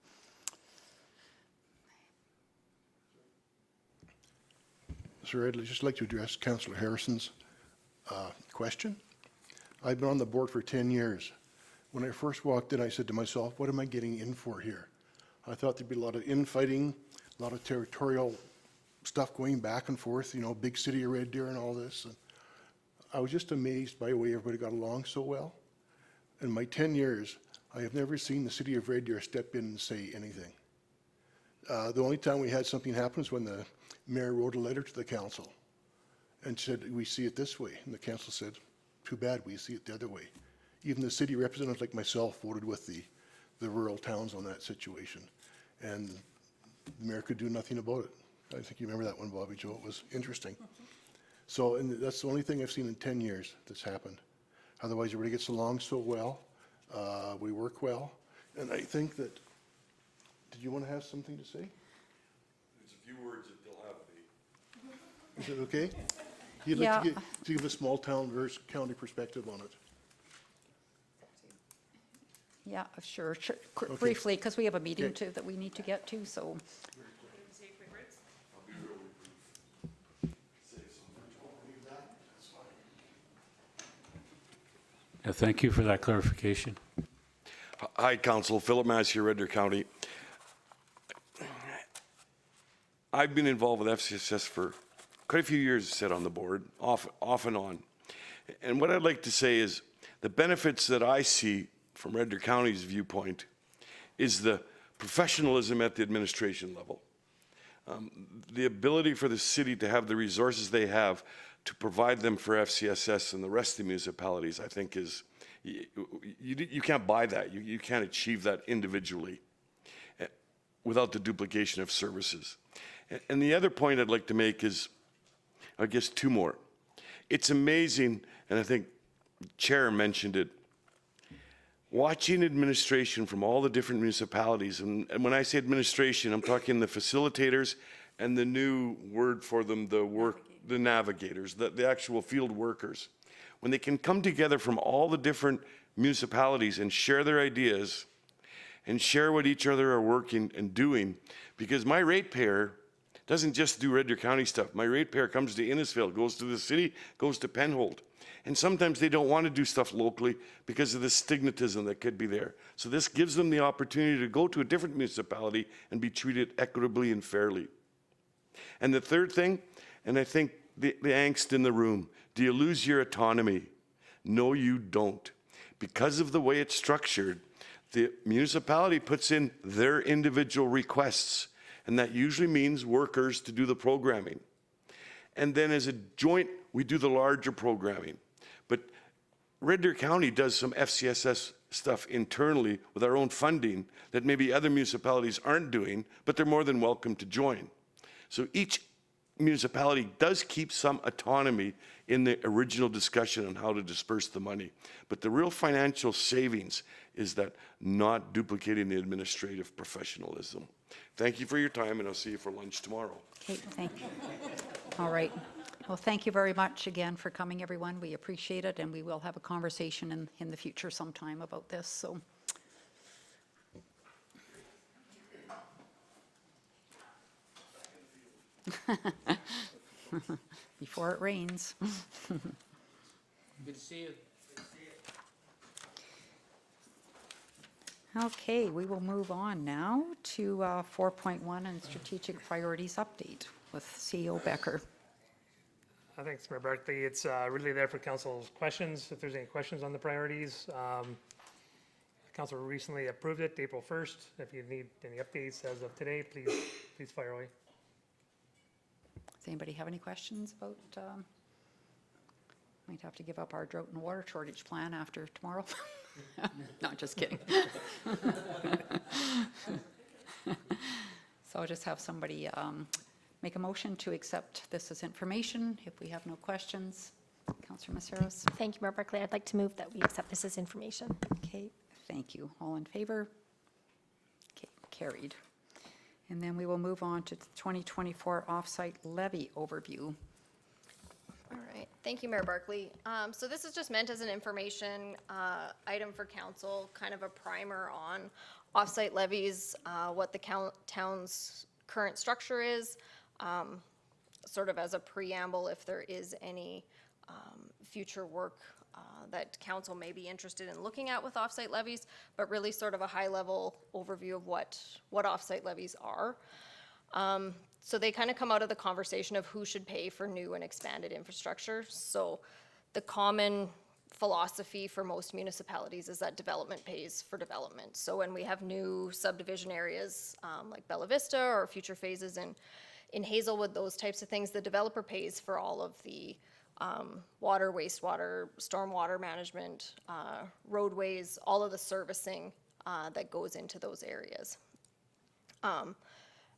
[SPEAKER 9] Sir, I'd just like to address Councillor Harrison's question. I've been on the board for 10 years. When I first walked in, I said to myself, what am I getting in for here? I thought there'd be a lot of infighting, a lot of territorial stuff going back and forth, you know, big city of Red Deer and all this. And I was just amazed by the way everybody got along so well. In my 10 years, I have never seen the city of Red Deer step in and say anything. The only time we had something happen was when the mayor wrote a letter to the council. and said, we see it this way. And the council said, too bad, we see it the other way. Even the city representatives like myself voted with the rural towns on that situation. And the mayor could do nothing about it. I think you remember that one, Bobby Joe. It was interesting. So, and that's the only thing I've seen in 10 years that's happened. Otherwise, everybody gets along so well. We work well. And I think that, did you want to have something to say?
[SPEAKER 10] There's a few words that they'll have, Dave.
[SPEAKER 9] Is it okay? You'd like to give a small town versus county perspective on it.
[SPEAKER 1] Yeah, sure. Briefly, because we have a meeting that we need to get to, so.
[SPEAKER 7] Yeah, thank you for that clarification.
[SPEAKER 10] Hi, Council. Philip Massey, Red Deer County. I've been involved with FCSS for quite a few years, sit on the board, off and on. And what I'd like to say is the benefits that I see from Red Deer County's viewpoint is the professionalism at the administration level. The ability for the city to have the resources they have to provide them for FCSS and the rest of the municipalities, I think is, you can't buy that. You can't achieve that individually without the duplication of services. And the other point I'd like to make is, I guess, two more. It's amazing, and I think the Chair mentioned it, watching administration from all the different municipalities, and when I say administration, I'm talking the facilitators and the new word for them, the navigators, the actual field workers. When they can come together from all the different municipalities and share their ideas and share what each other are working and doing, because my ratepayer doesn't just do Red Deer County stuff. My ratepayer comes to Innisfail, goes to the city, goes to Penhold. And sometimes they don't want to do stuff locally because of the stigmatism that could be there. So this gives them the opportunity to go to a different municipality and be treated equitably and fairly. And the third thing, and I think the angst in the room, do you lose your autonomy? No, you don't. Because of the way it's structured, the municipality puts in their individual requests, and that usually means workers to do the programming. And then as a joint, we do the larger programming. But Red Deer County does some FCSS stuff internally with our own funding that maybe other municipalities aren't doing, but they're more than welcome to join. So each municipality does keep some autonomy in the original discussion on how to disperse the money. But the real financial savings is that not duplicating the administrative professionalism. Thank you for your time, and I'll see you for lunch tomorrow.
[SPEAKER 1] Okay, thank you. All right. Well, thank you very much again for coming, everyone. We appreciate it, and we will have a conversation in the future sometime about this. So. Before it rains.
[SPEAKER 6] Good to see you.
[SPEAKER 1] Okay, we will move on now to 4.1 and strategic priorities update with CEO Becker.
[SPEAKER 4] Thanks, Mayor Barclay. It's really there for council's questions, if there's any questions on the priorities. Council recently approved it April 1st. If you need any updates as of today, please fire away.
[SPEAKER 1] Does anybody have any questions about, might have to give up our drought and water shortage plan after tomorrow? Not just kidding. So I'll just have somebody make a motion to accept this as information if we have no questions. Councillor Messaros.
[SPEAKER 2] Thank you, Mayor Barclay. I'd like to move that we accept this as information.
[SPEAKER 1] Okay, thank you. All in favor? Okay, carried. And then we will move on to the 2024 Offsite Levy overview.
[SPEAKER 11] All right, thank you, Mayor Barclay. So this is just meant as an information item for council, kind of a primer on offsite levies, what the town's current structure is, sort of as a preamble if there is any future work that council may be interested in looking at with offsite levies, but really sort of a high-level overview of what offsite levies are. So they kind of come out of the conversation of who should pay for new and expanded infrastructure. So the common philosophy for most municipalities is that development pays for development. So when we have new subdivision areas like Bella Vista or future phases in Hazelwood, those types of things, the developer pays for all of the water, wastewater, stormwater management, roadways, all of the servicing that goes into those areas.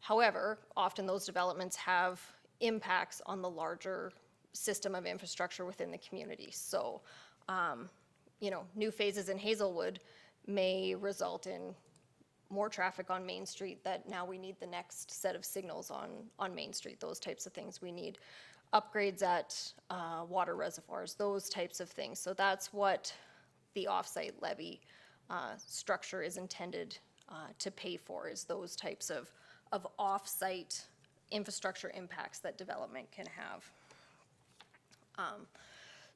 [SPEAKER 11] However, often those developments have impacts on the larger system of infrastructure within the community. So, you know, new phases in Hazelwood may result in more traffic on Main Street, that now we need the next set of signals on Main Street, those types of things. We need upgrades at water reservoirs, those types of things. So that's what the offsite levy structure is intended to pay for, is those types of off-site infrastructure impacts that development can have.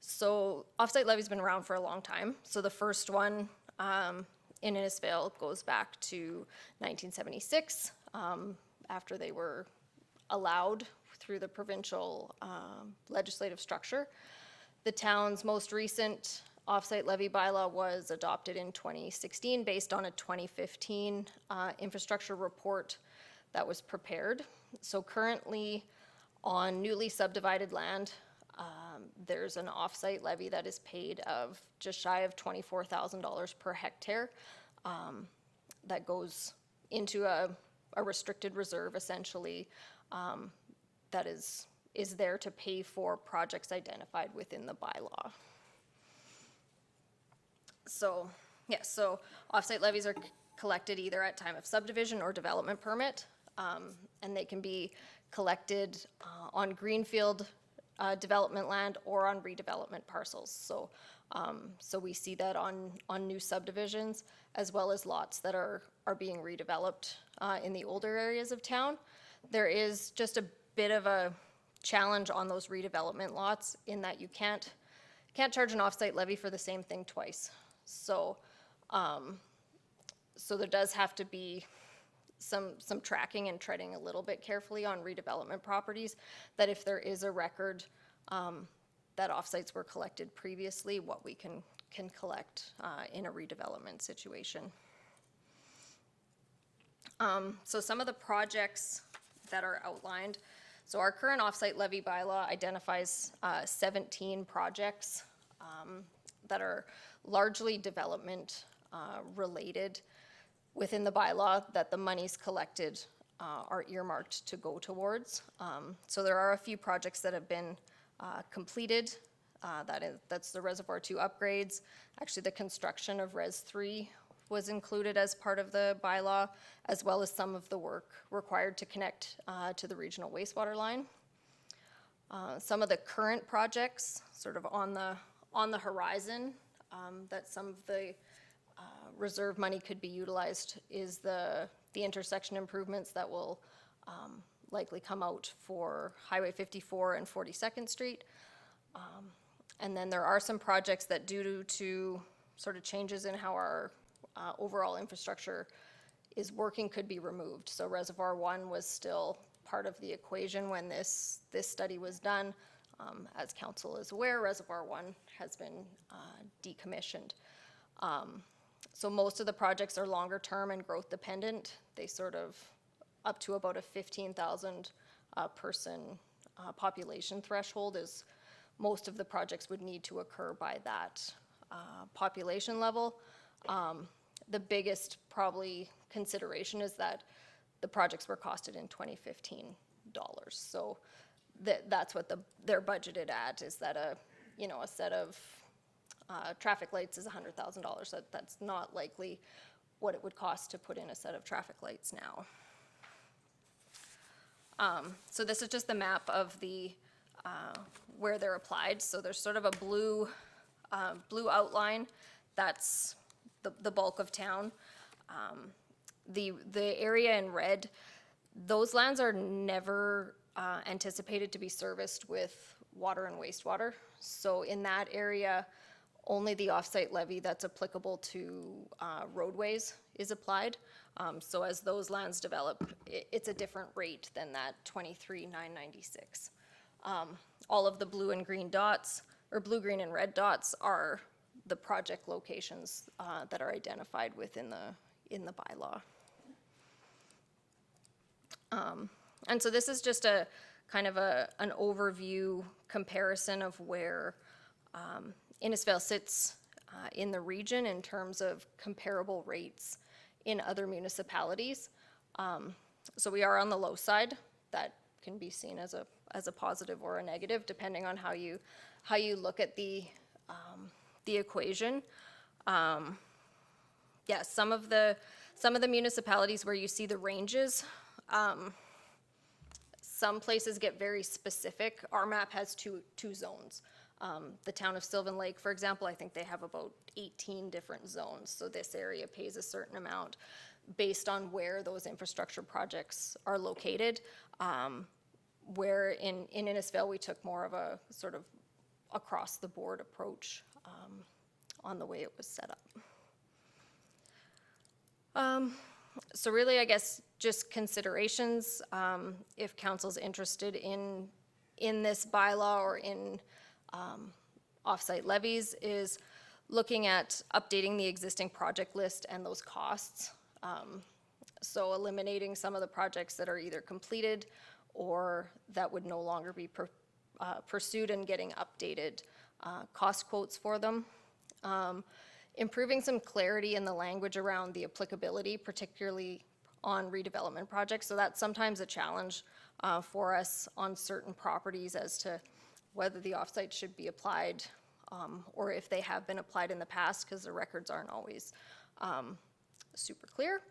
[SPEAKER 11] So off-site levy's been around for a long time. So the first one in Innisfail goes back to 1976, after they were allowed through the provincial legislative structure. The town's most recent off-site levy bylaw was adopted in 2016 based on a 2015 infrastructure report that was prepared. So currently on newly subdivided land, there's an off-site levy that is paid of just shy of $24,000 per hectare that goes into a restricted reserve, essentially, that is there to pay for projects identified within the bylaw. So, yes, so off-site levies are collected either at time of subdivision or development permit, and they can be collected on greenfield development land or on redevelopment parcels. So, so we see that on new subdivisions, as well as lots that are being redeveloped in the older areas of town. There is just a bit of a challenge on those redevelopment lots in that you can't charge an off-site levy for the same thing twice. So, so there does have to be some tracking and treading a little bit carefully on redevelopment properties, that if there is a record that offsites were collected previously, what we can collect in a redevelopment situation. So some of the projects that are outlined. So our current offsite levy bylaw identifies 17 projects that are largely development related within the bylaw, that the monies collected are earmarked to go towards. So there are a few projects that have been completed. That's the Reservoir 2 upgrades. Actually, the construction of Res 3 was included as part of the bylaw, as well as some of the work required to connect to the regional wastewater line. Some of the current projects sort of on the horizon that some of the reserve money could be utilized is the intersection improvements that will likely come out for Highway 54 and 42nd Street. And then there are some projects that, due to sort of changes in how our overall infrastructure is working, could be removed. So Reservoir 1 was still part of the equation when this study was done. As council is aware, Reservoir 1 has been decommissioned. So most of the projects are longer term and growth dependent. They sort of up to about a 15,000 person population threshold is most of the projects would need to occur by that population level. The biggest probably consideration is that the projects were costed in 2015 dollars. So that's what they're budgeted at, is that a set of traffic lights is $100,000. That's not likely what it would cost to put in a set of traffic lights now. So this is just the map of the where they're applied. So there's sort of a blue outline. That's the bulk of town. The area in red, those lands are never anticipated to be serviced with water and wastewater. So in that area, only the offsite levy that's applicable to roadways is applied. So as those lands develop, it's a different rate than that 23,996. All of the blue and green dots, or blue, green, and red dots, are the project locations that are identified within in the bylaw. And so this is just a kind of an overview comparison of where Innisfail sits in the region in terms of comparable rates in other municipalities. So we are on the low side. That can be seen as a positive or a negative, depending on how you look at the equation. Yeah, some of the municipalities where you see the ranges, some places get very specific. Our map has two zones. The town of Sylvan Lake, for example, I think they have about 18 different zones. So this area pays a certain amount based on where those infrastructure projects are located. Where in Innisfail, we took more of a sort of across-the-board approach on the way it was set up. So really, I guess, just considerations, if council's interested in this bylaw or in offsite levies, is looking at updating the existing project list and those costs. So eliminating some of the projects that are either completed or that would no longer be pursued, and getting updated cost quotes for them. Improving some clarity in the language around the applicability, particularly on redevelopment projects. So that's sometimes a challenge for us on certain properties as to whether the offsite should be applied or if they have been applied in the past, because the records aren't always super clear.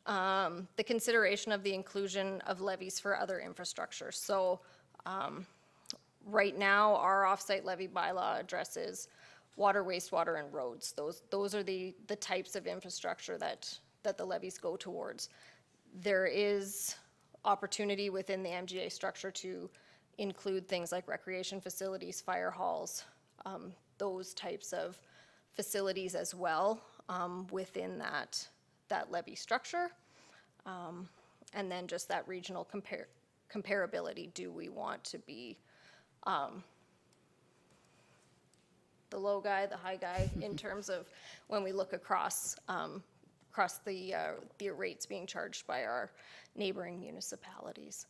[SPEAKER 11] The consideration of the inclusion of levies for other infrastructure. So right now, our offsite levy bylaw addresses water, wastewater, and roads. Those are the types of infrastructure that the levies go towards. There is opportunity within the MGA structure to include things like recreation facilities, fire halls, those types of facilities as well within that levy structure. And then just that regional comparability. Do we want to be the low guy, the high guy, in terms of when we look across the rates being charged by our neighboring municipalities.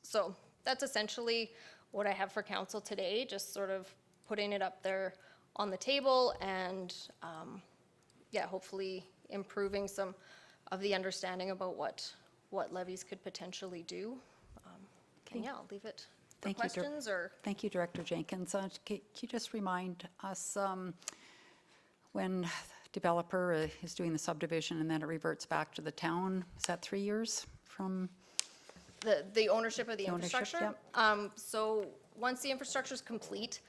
[SPEAKER 11] So that's essentially what I have for council today, just sort of putting it up there on the table and yeah, hopefully improving some of the understanding about what levies could potentially do. And yeah, I'll leave it for questions or.
[SPEAKER 1] Thank you, Director Jenkins. Can you just remind us when developer is doing the subdivision and then it reverts back to the town, is that 3 years from?
[SPEAKER 11] The ownership of the
[SPEAKER 1] ownership,
[SPEAKER 11] infrastructure? So once the infrastructure is complete,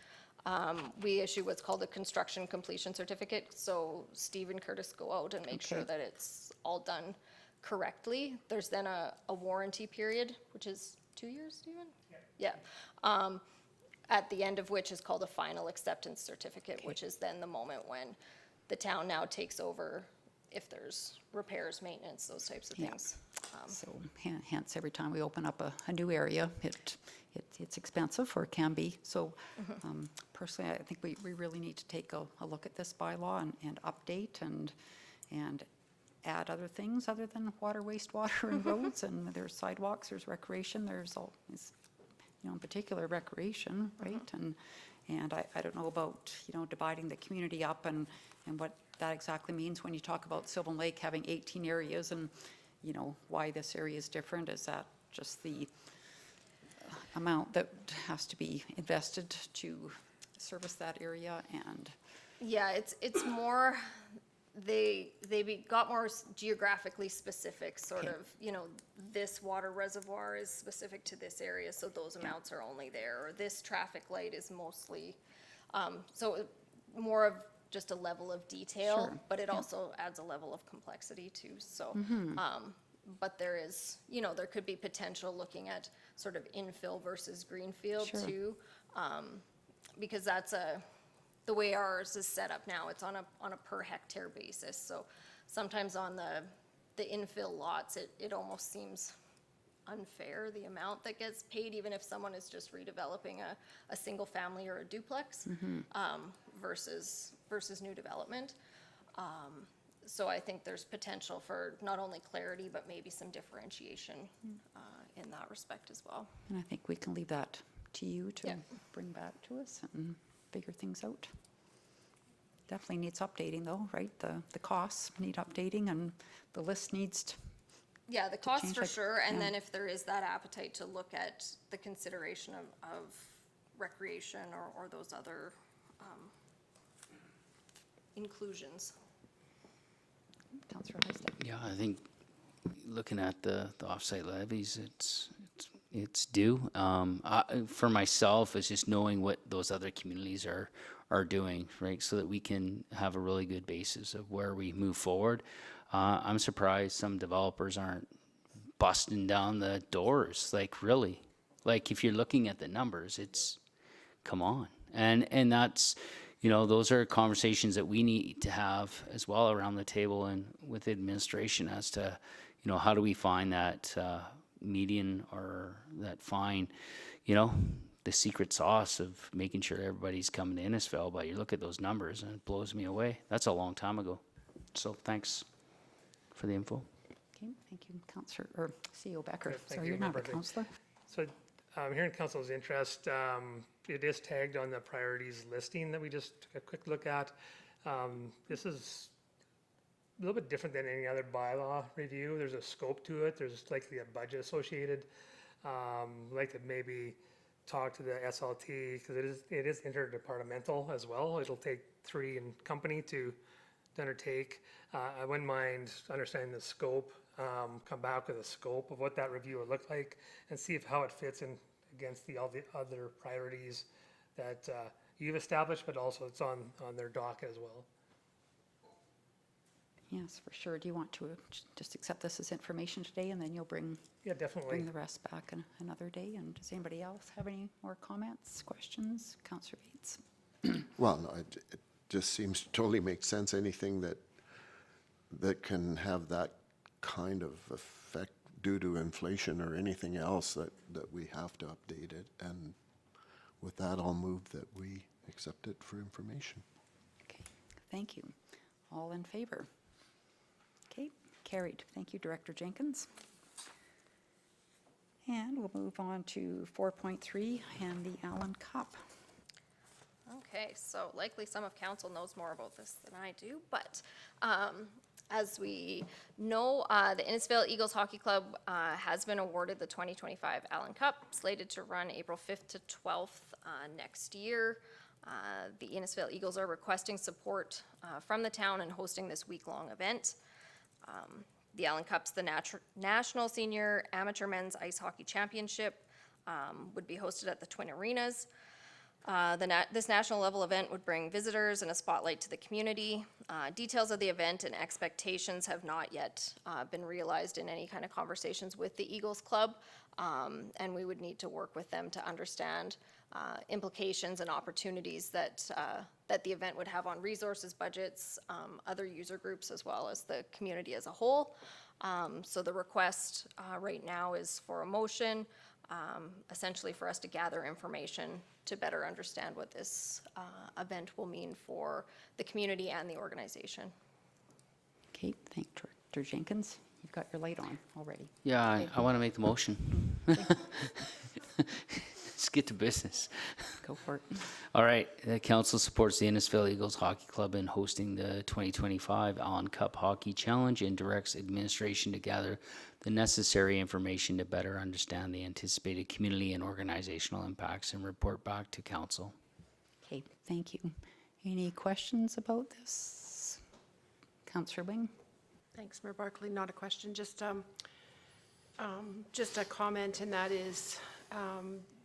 [SPEAKER 11] we issue what's called a construction completion certificate. So Steve and Curtis go out and make sure that it's all done correctly. There's then a warranty period, which is 2 years, Stephen? Yeah. At the end of which is called a final acceptance certificate, which is then the moment when the town now takes over if there's repairs, maintenance, those types of things.
[SPEAKER 1] So hence, every time we open up a new area, it's expensive, or it can be. So personally, I think we really need to take a look at this bylaw and update and add other things other than water, wastewater, and roads. And there's sidewalks, there's recreation, there's all, in particular recreation, right? And I don't know about, dividing the community up and what that exactly means when you talk about Sylvan Lake having 18 areas and, why this area is different. Is that just the amount that has to be invested to service that area? And
[SPEAKER 11] yeah, it's more, they got more geographically specific, sort of, this water reservoir is specific to this area, so those amounts are only there, or this traffic light is mostly, so more of just a level of detail, but it also adds a level of complexity too. So, but there is, there could be potential looking at sort of infill versus greenfield too, because that's the way ours is set up now. It's on a per hectare basis. So sometimes on the infill lots, it almost seems unfair, the amount that gets paid, even if someone is just redeveloping a single family or a duplex versus new development. So I think there's potential for not only clarity, but maybe some differentiation in that respect as well.
[SPEAKER 1] And I think we can leave that to you to
[SPEAKER 11] Yeah.
[SPEAKER 1] bring back to us and figure things out. Definitely needs updating though, right? The costs need updating and the list needs to,
[SPEAKER 11] Yeah, the costs
[SPEAKER 1] change,
[SPEAKER 11] for
[SPEAKER 1] like,
[SPEAKER 11] sure, and
[SPEAKER 1] yeah.
[SPEAKER 11] then if there is that appetite to look at the consideration of recreation or those other inclusions.
[SPEAKER 1] Councillor Heistad.
[SPEAKER 6] Yeah, I think looking at the offsite levies, it's due. For myself, it's just knowing what those other communities are doing, right? So that we can have a really good basis of where we move forward. I'm surprised some developers aren't busting down the doors, like really. Like if you're looking at the numbers, it's, come on. And that's, those are conversations that we need to have as well around the table and with the administration as to, how do we find that median or that fine, the secret sauce of making sure everybody's coming to Innisfail. But you look at those numbers and it blows me away. That's a long time ago. So thanks for the info.
[SPEAKER 1] Okay, thank you, Councillor, or CEO Becker.
[SPEAKER 4] Yeah, thank
[SPEAKER 1] Sorry,
[SPEAKER 4] you,
[SPEAKER 1] your number,
[SPEAKER 4] Member.
[SPEAKER 1] Councillor.
[SPEAKER 4] So hearing council's interest, it is tagged on the priorities listing that we just took a quick look at. This is a little bit different than any other bylaw review. There's a scope to it. There's likely a budget associated. Like to maybe talk to the SLT because it is interdepartmental as well. It'll take 3 in company to undertake. I wouldn't mind understanding the scope, come back with a scope of what that review would look like and see how it fits in against all the other priorities that you've established, but also it's on their docket as well.
[SPEAKER 1] Yes, for sure. Do you want to just accept this as information today and then you'll bring
[SPEAKER 4] Yeah, definitely.
[SPEAKER 1] the rest back another day? And does anybody else have any more comments, questions? Councillor Bates.
[SPEAKER 12] Well, no, it just seems to totally make sense. Anything that can have that kind of effect due to inflation or anything else that we have to update it. And with that, I'll move that we accept it for information.
[SPEAKER 1] Okay, thank you. All in favor? Okay, carried. Thank you, Director Jenkins. And we'll move on to 4.3 and the Allan Cup.
[SPEAKER 11] Okay, so likely some of council knows more about this than I do, but as we know, the Innisfail Eagles Hockey Club has been awarded the 2025 Allan Cup, slated to run April 5th to 12th next year. The Innisfail Eagles are requesting support from the town in hosting this week-long event. The Allan Cup's the National Senior Amateur Men's Ice Hockey Championship, would be hosted at the Twin Arenas. This national level event would bring visitors and a spotlight to the community. Details of the event and expectations have not yet been realized in any kind of conversations with the Eagles Club, and we would need to work with them to understand implications and opportunities that the event would have on resources, budgets, other user groups, as well as the community as a whole. So the request right now is for a motion, essentially for us to gather information to better understand what this event will mean for the community and the organization.
[SPEAKER 1] Okay, thank you, Director Jenkins. You've got your light on already.
[SPEAKER 6] Yeah, I want to make the motion. Let's get to business.
[SPEAKER 1] Go for it.
[SPEAKER 6] All right, the council supports the Innisfail Eagles Hockey Club in hosting the 2025 Allan Cup Hockey Challenge and directs administration to gather the necessary information to better understand the anticipated community and organizational impacts and report back to council.
[SPEAKER 1] Okay, thank you. Any questions about this? Councillor Wing?
[SPEAKER 8] Thanks, Mayor Barclay. Not a question, just a comment, and that is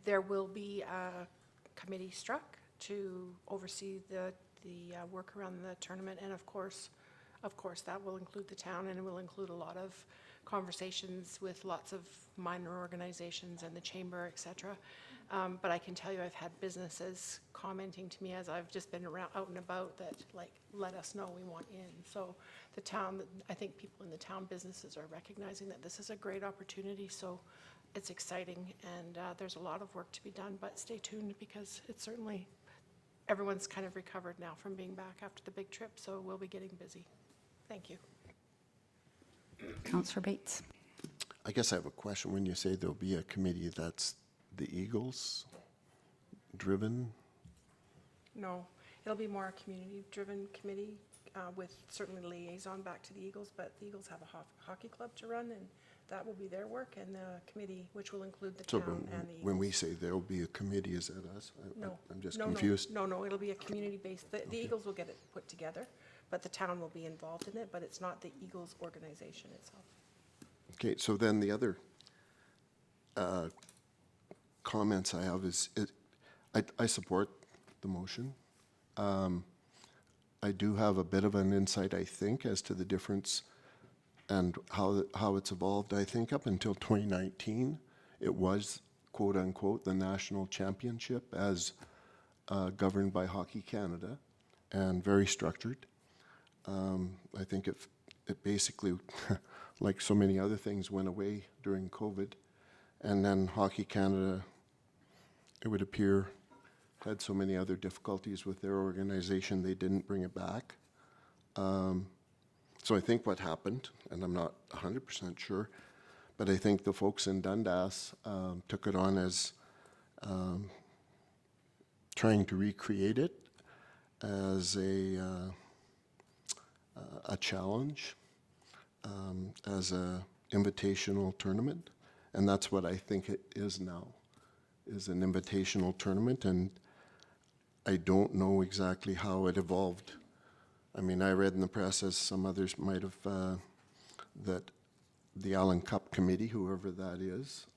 [SPEAKER 8] there will be a committee struck to oversee the work around the tournament, and of course that will include the town, and it will include a lot of conversations with lots of minor organizations and the chamber, etc. But I can tell you I've had businesses commenting to me as I've just been around out and about that, like, let us know, we want in. So the town, I think people in the town businesses are recognizing that this is a great opportunity, so it's exciting, and there's a lot of work to be done, but stay tuned because it's certainly, everyone's kind of recovered now from being back after the big trip, so we'll be getting busy. Thank you.
[SPEAKER 1] Councillor Bates.
[SPEAKER 12] I guess I have a question. When you say there'll be a committee that's the Eagles driven,
[SPEAKER 8] No, it'll be more a community-driven committee with certainly liaison back to the Eagles, but the Eagles have a hockey club to run, and that will be their work, and the committee, which will include the
[SPEAKER 12] so
[SPEAKER 8] town and the Eagles.
[SPEAKER 12] when we say there'll be a committee, is that us?
[SPEAKER 8] No.
[SPEAKER 12] I'm just
[SPEAKER 8] No,
[SPEAKER 12] confused.
[SPEAKER 8] No, it'll be a community-based, the Eagles will get it put together, but the town will be involved in it, but it's not the Eagles organization itself.
[SPEAKER 12] Okay, so then the other comments I have is, I support the motion. I do have a bit of an insight, I think, as to the difference and how it's evolved. I think up until 2019, it was, quote unquote, the national championship as governed by Hockey Canada and very structured. I think it basically, like so many other things, went away during COVID. And then Hockey Canada, it would appear, had so many other difficulties with their organization, they didn't bring it back. So I think what happened, and I'm not 100% sure, but I think the folks in Dundas took it on as trying to recreate it as a challenge, as a invitational tournament, and that's what I think it is now, is an invitational tournament, and I don't know exactly how it evolved. I mean, I read in the press, as some others might have, that the Allan Cup committee, whoever that is,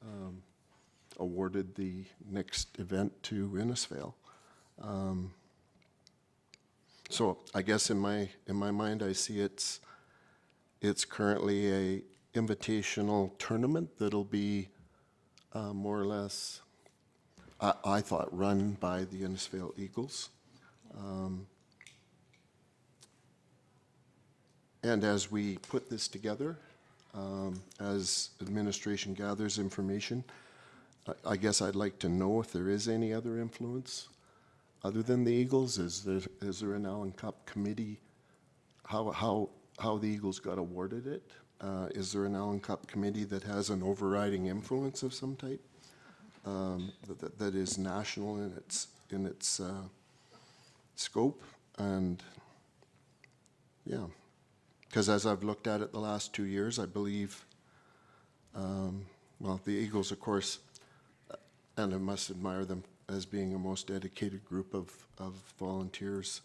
[SPEAKER 12] awarded the next event to Innisfail. So I guess in my mind, I see it's currently a invitational tournament that'll be more or less, I thought, run by the Innisfail Eagles. And as we put this together, as administration gathers information, I guess I'd like to know if there is any other influence other than the Eagles. Is there an Allan Cup committee? How the Eagles got awarded it? Is there an Allan Cup committee that has an overriding influence of some type? That is national in its scope, and yeah, because as I've looked at it the last 2 years, I believe, well, the Eagles, of course, and I must admire them as being a most dedicated group of volunteers,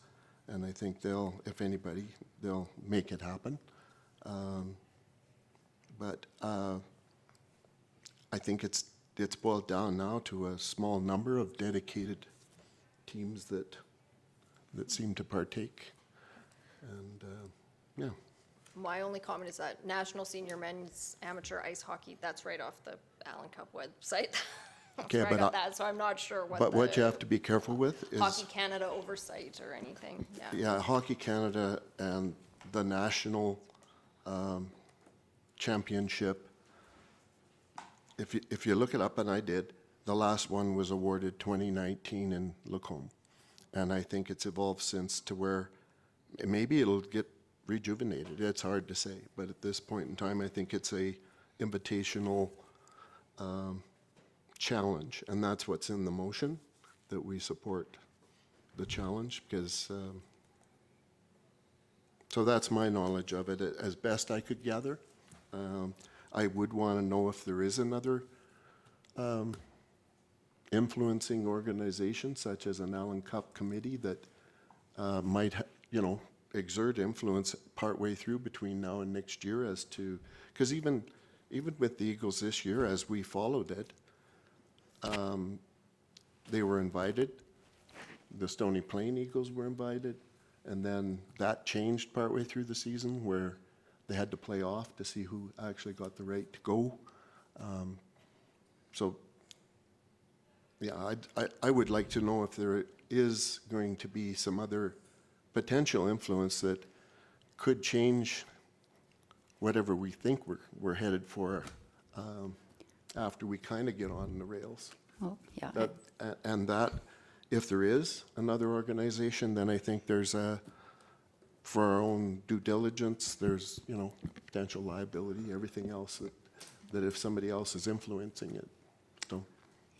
[SPEAKER 12] and I think they'll, if anybody, they'll make it happen. But I think it's boiled down now to a small number of dedicated teams that seem to partake, and yeah.
[SPEAKER 11] My only comment is that National Senior Men's Amateur Ice Hockey, that's right off the Allan Cup website. That's
[SPEAKER 12] Okay,
[SPEAKER 11] where I
[SPEAKER 12] but
[SPEAKER 11] got that, so I'm not sure what
[SPEAKER 12] But what you have to be careful with is
[SPEAKER 11] Hockey Canada oversight or anything, yeah.
[SPEAKER 12] yeah, Hockey Canada and the national championship. If you look it up, and I did, the last one was awarded 2019 in Lacombe, and I think it's evolved since to where maybe it'll get rejuvenated. It's hard to say, but at this point in time, I think it's a invitational challenge, and that's what's in the motion, that we support the challenge, because so that's my knowledge of it as best I could gather. I would want to know if there is another influencing organization, such as an Allan Cup committee, that might, exert influence partway through between now and next year as to, because even with the Eagles this year, as we followed it, they were invited. The Stony Plain Eagles were invited, and then that changed partway through the season where they had to play off to see who actually got the right to go. So, yeah, I would like to know if there is going to be some other potential influence that could change whatever we think we're headed for after we kind of get on the rails.
[SPEAKER 1] Well, yeah.
[SPEAKER 12] And that, if there is another organization, then I think there's a for our own due diligence, there's, you know, potential liability, everything else that if somebody else is influencing it, so.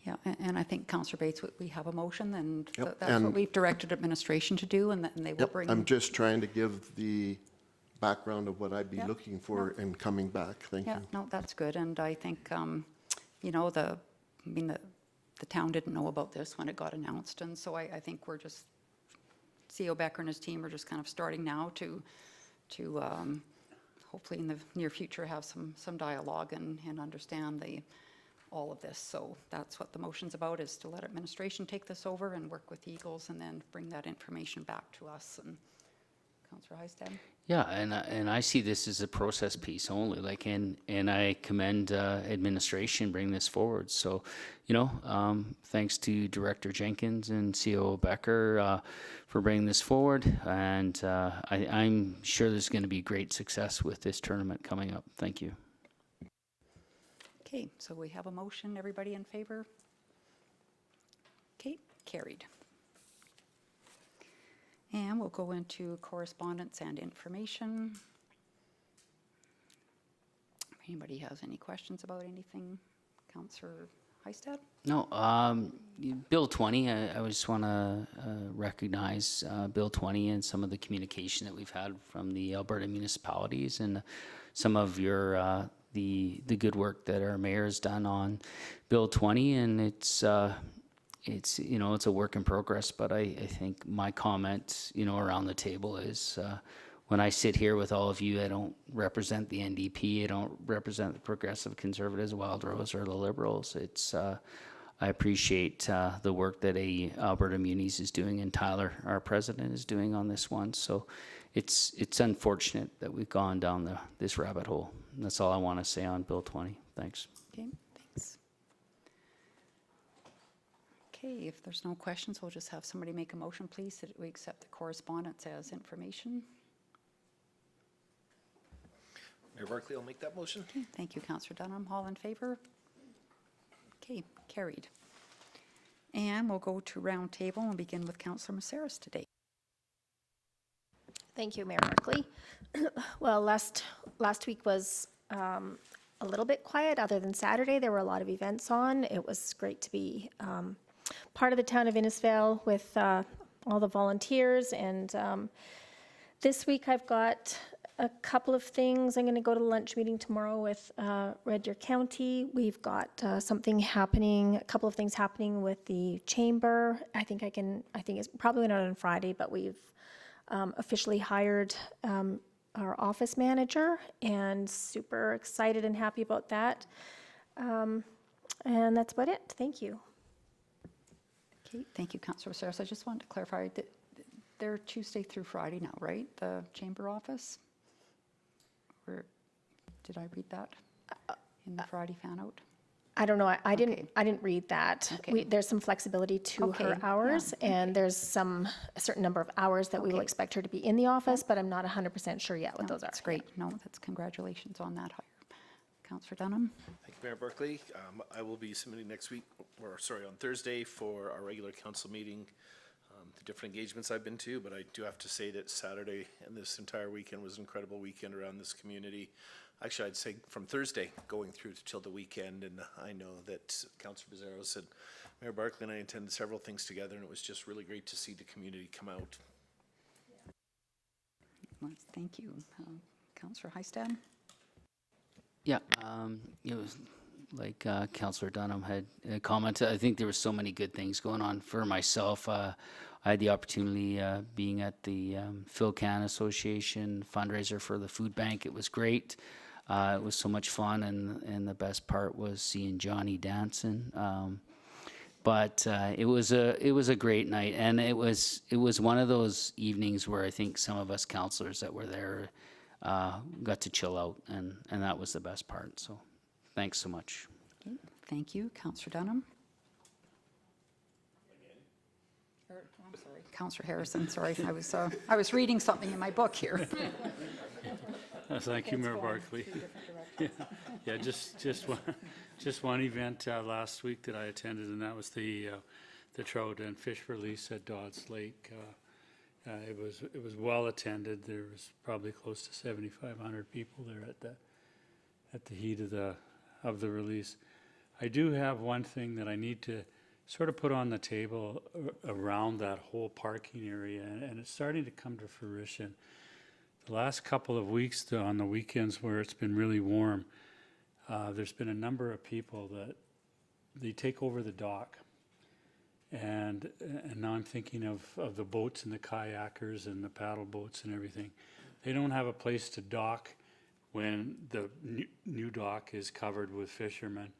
[SPEAKER 1] Yeah, and I think Councillor Bates, we have a motion, and
[SPEAKER 12] Yep,
[SPEAKER 1] that's what
[SPEAKER 12] and-
[SPEAKER 1] we've directed administration to do, and they will
[SPEAKER 12] Yep,
[SPEAKER 1] bring.
[SPEAKER 12] I'm just trying to give the background of what I'd be
[SPEAKER 1] Yeah,
[SPEAKER 12] looking for and coming back. Thank
[SPEAKER 1] Yeah,
[SPEAKER 12] you.
[SPEAKER 1] no, that's good, and I think, you know, the town didn't know about this when it got announced, and so I think we're just, CEO Becker and his team are just kind of starting now to hopefully in the near future have some dialogue and understand all of this. So that's what the motion's about, is to let administration take this over and work with Eagles and then bring that information back to us. And Councillor Heistad?
[SPEAKER 6] Yeah, and I see this as a process piece only, like, and I commend administration bring this forward. So, you know, thanks to Director Jenkins and COO Becker for bringing this forward, and I'm sure there's going to be great success with this tournament coming up. Thank you.
[SPEAKER 1] Okay, so we have a motion. Everybody in favor? Okay, carried. And we'll go into correspondence and information. If anybody has any questions about anything, Councillor Heistad?
[SPEAKER 6] No, Bill 20, I just want to recognize Bill 20 and some of the communication that we've had from the Alberta municipalities and some of your the good work that our mayor has done on Bill 20, and it's you know, it's a work in progress, but I think my comment, you know, around the table is when I sit here with all of you, I don't represent the NDP, I don't represent the Progressive Conservatives, Wild Rose, or the Liberals. It's I appreciate the work that Alberta Munis is doing, and Tyler, our president, is doing on this one. So it's unfortunate that we've gone down this rabbit hole. And that's all I want to say on Bill 20. Thanks.
[SPEAKER 1] Okay, thanks. Okay, if there's no questions, we'll just have somebody make a motion, please, that we accept the correspondence as information.
[SPEAKER 3] Mayor Barclay, I'll make that motion.
[SPEAKER 1] Okay, thank you, Councillor Dunham. All in favor? Okay, carried. And we'll go to roundtable and begin with Councillor Messaros today.
[SPEAKER 2] Thank you, Mayor Barclay. Well, last week was a little bit quiet. Other than Saturday, there were a lot of events on. It was great to be part of the town of Innisfail with all the volunteers. And this week I've got a couple of things. I'm going to go to the lunch meeting tomorrow with Red Deer County. We've got something happening, a couple of things happening with the chamber. I think it's probably not on Friday, but we've officially hired our office manager, and super excited and happy about that. And that's about it. Thank you.
[SPEAKER 1] Okay, thank you, Councillor Messaros. I just wanted to clarify that they're Tuesday through Friday now, right? The chamber office? Or did I read that in the Friday fan out?
[SPEAKER 2] I don't know. I
[SPEAKER 1] Okay.
[SPEAKER 2] didn't read that.
[SPEAKER 1] Okay.
[SPEAKER 2] There's some flexibility to
[SPEAKER 1] Okay,
[SPEAKER 2] her hours,
[SPEAKER 1] yeah,
[SPEAKER 2] and there's a certain number of hours that we will
[SPEAKER 1] Okay.
[SPEAKER 2] expect her to be in the office, but I'm not 100% sure yet what
[SPEAKER 1] No,
[SPEAKER 2] those are.
[SPEAKER 1] That's great. No, that's congratulations on that hire. Councillor Dunham?
[SPEAKER 3] Thank you, Mayor Barclay. I will be submitting next week, or sorry, on Thursday for our regular council meeting, the different engagements I've been to, but I do have to say that Saturday and this entire weekend was an incredible weekend around this community. Actually, I'd say from Thursday going through till the weekend, and I know that Councillor Messaros said, Mayor Barclay and I attended several things together, and it was just really great to see the community come out.
[SPEAKER 1] Well, thank you. Councillor Heistad?
[SPEAKER 6] Yeah, it was like Councillor Dunham had commented. I think there were so many good things going on for myself. I had the opportunity being at the Phil Can Association fundraiser for the food bank. It was great. It was so much fun, and the best part was seeing Johnny dancing. But it was a great night, and it was one of those evenings where I think some of us councillors that were there got to chill out, and that was the best part. So, thanks so much.
[SPEAKER 1] Okay, thank you. Councillor Dunham? I'm sorry, Councillor Harrison, sorry. I was reading something in my book here.
[SPEAKER 7] Thank you, Mayor Barclay. Yeah, just one event last week that I attended, and that was the trout and fish release at Dodds Lake. It was well attended. There was probably close to 7,500 people there at the heat of the release. I do have one thing that I need to sort of put on the table around that whole parking area, and it's starting to come to fruition. The last couple of weeks, on the weekends where it's been really warm, there's been a number of people that they take over the dock. And now I'm thinking of the boats and the kayakers and the paddle boats and everything. They don't have a place to dock when the new dock is covered with fishermen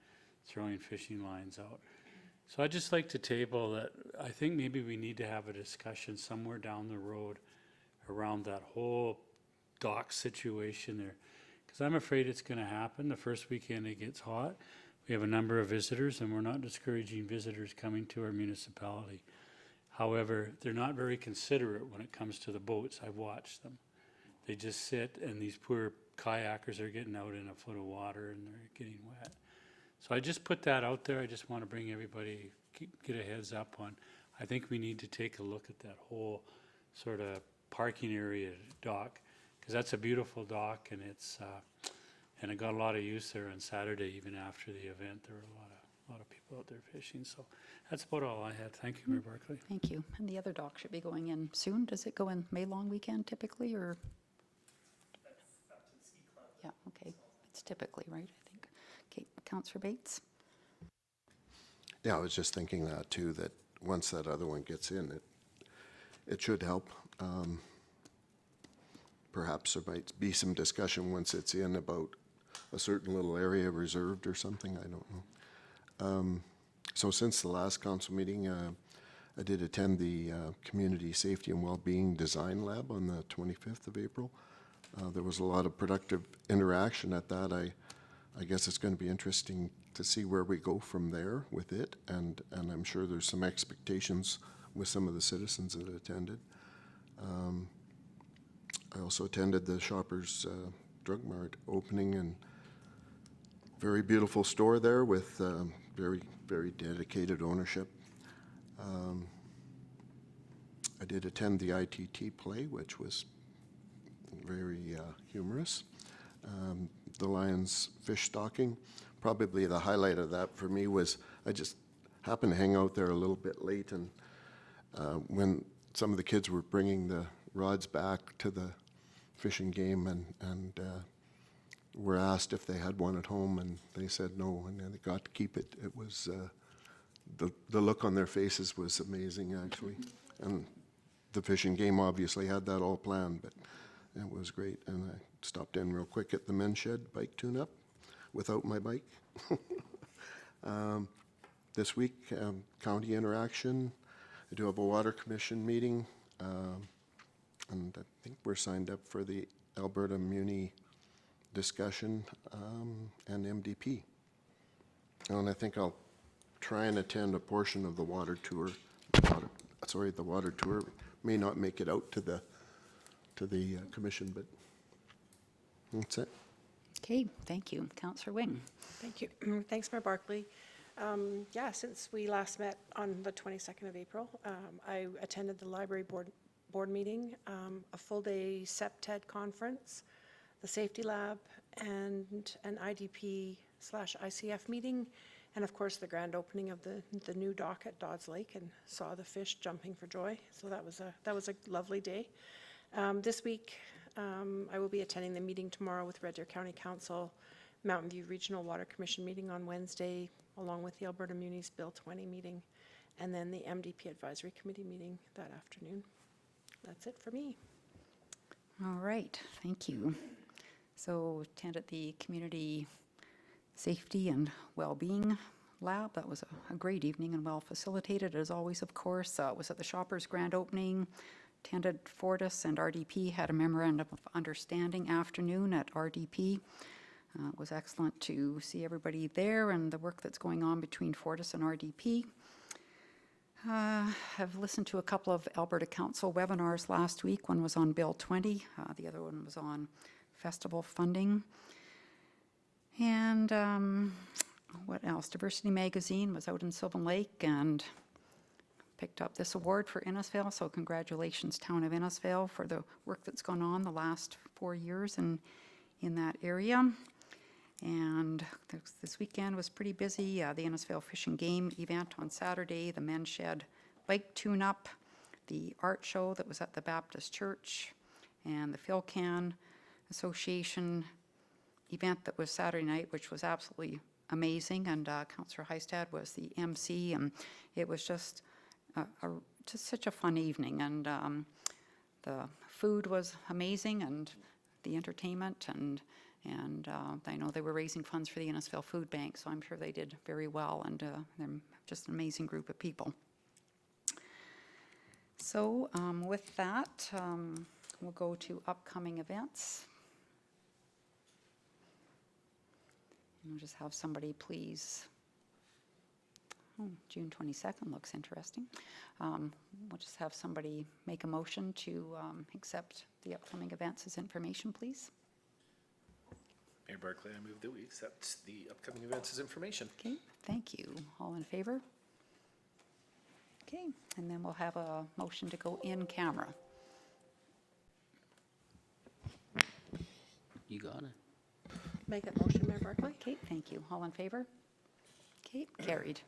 [SPEAKER 7] throwing fishing lines out. So I'd just like to table that. I think maybe we need to have a discussion somewhere down the road around that whole dock situation there. Because I'm afraid it's going to happen. The first weekend it gets hot. We have a number of visitors, and we're not discouraging visitors coming to our municipality. However, they're not very considerate when it comes to the boats. I've watched them. They just sit, and these poor kayakers are getting out in a foot of water, and they're getting wet. So I just put that out there. I just want to bring everybody, get a heads up on. I think we need to take a look at that whole sort of parking area dock, because that's a beautiful dock, and it's and it got a lot of use there on Saturday. Even after the event, there were a lot of people out there fishing. So that's about all I had. Thank you, Mayor Barclay.
[SPEAKER 1] Thank you. And the other dock should be going in soon. Does it go in May long weekend typically, or? Yeah, okay. It's typically, right, I think. Okay, Councillor Bates?
[SPEAKER 12] Yeah, I was just thinking that too, that once that other one gets in, it should help. Perhaps there might be some discussion once it's in about a certain little area reserved or something, I don't know. So since the last council meeting, I did attend the Community Safety and Wellbeing Design Lab on the 25th of April. There was a lot of productive interaction at that. I guess it's going to be interesting to see where we go from there with it, and I'm sure there's some expectations with some of the citizens that attended. I also attended the Shoppers Drug Mart opening, and very beautiful store there with very, very dedicated ownership. I did attend the ITT play, which was very humorous. The Lions fish stocking, probably the highlight of that for me was I just happened to hang out there a little bit late, and when some of the kids were bringing the rods back to the fishing game and were asked if they had one at home, and they said no, and they got to keep it. It was the look on their faces was amazing, actually, and the fishing game obviously had that all planned, but it was great. And I stopped in real quick at the men's shed bike tune-up without my bike. This week, county interaction. I do have a water commission meeting, and I think we're signed up for the Alberta Muni discussion and MDP. And I think I'll try and attend a portion of the water tour. The water tour may not make it out to the commission, but that's it.
[SPEAKER 1] Okay, thank you. Councillor Wing?
[SPEAKER 8] Thank you. Thanks, Mayor Barclay. Yeah, since we last met on the 22nd of April, I attended the library board meeting, a full-day SEPTED conference, the safety lab, and an IDP/ICF meeting, and of course the grand opening of the new dock at Dodds Lake, and saw the fish jumping for joy. So that was a lovely day. This week, I will be attending the meeting tomorrow with Red Deer County Council, Mountain View Regional Water Commission meeting on Wednesday, along with the Alberta Munis Bill 20 meeting, and then the MDP Advisory Committee meeting that afternoon. That's it for me.
[SPEAKER 1] All right, thank you. So attended the Community Safety and Wellbeing Lab. That was a great evening and well facilitated, as always, of course. Was at the Shoppers grand opening. Attended Fortis and RDP, had a memorandum of understanding afternoon at RDP. It was excellent to see everybody there and the work that's going on between Fortis and RDP. I've listened to a couple of Alberta Council webinars last week. One was on Bill 20, the other one was on festival funding. And what else? Diversity Magazine was out in Sylvan Lake and picked up this award for Innisfail, so congratulations, Town of Innisfail, for the work that's gone on the last 4 years in that area. And this weekend was pretty busy. The Innisfail Fish and Game event on Saturday, the Men's Shed Bike Tune-Up, the art show that was at the Baptist Church, and the PhilCan Association event that was Saturday night, which was absolutely amazing. And Councillor Heistad was the MC, and it was just such a fun evening. And the food was amazing, and the entertainment, and I know they were raising funds for the Innisfail Food Bank, so I'm sure they did very well, and they're just an amazing group of people. So with that, we'll go to upcoming events. And we'll just have somebody please. Oh, June 22nd looks interesting. We'll just have somebody make a motion to accept the upcoming events as information, please.
[SPEAKER 3] Mayor Barclay, I move that we accept the upcoming events as information.
[SPEAKER 1] Okay, thank you. All in favor? Okay, and then we'll have a motion to go in camera.
[SPEAKER 6] You got it.
[SPEAKER 8] Make that motion, Mayor Barclay.
[SPEAKER 1] Okay, thank you. All in favor? Okay, carried.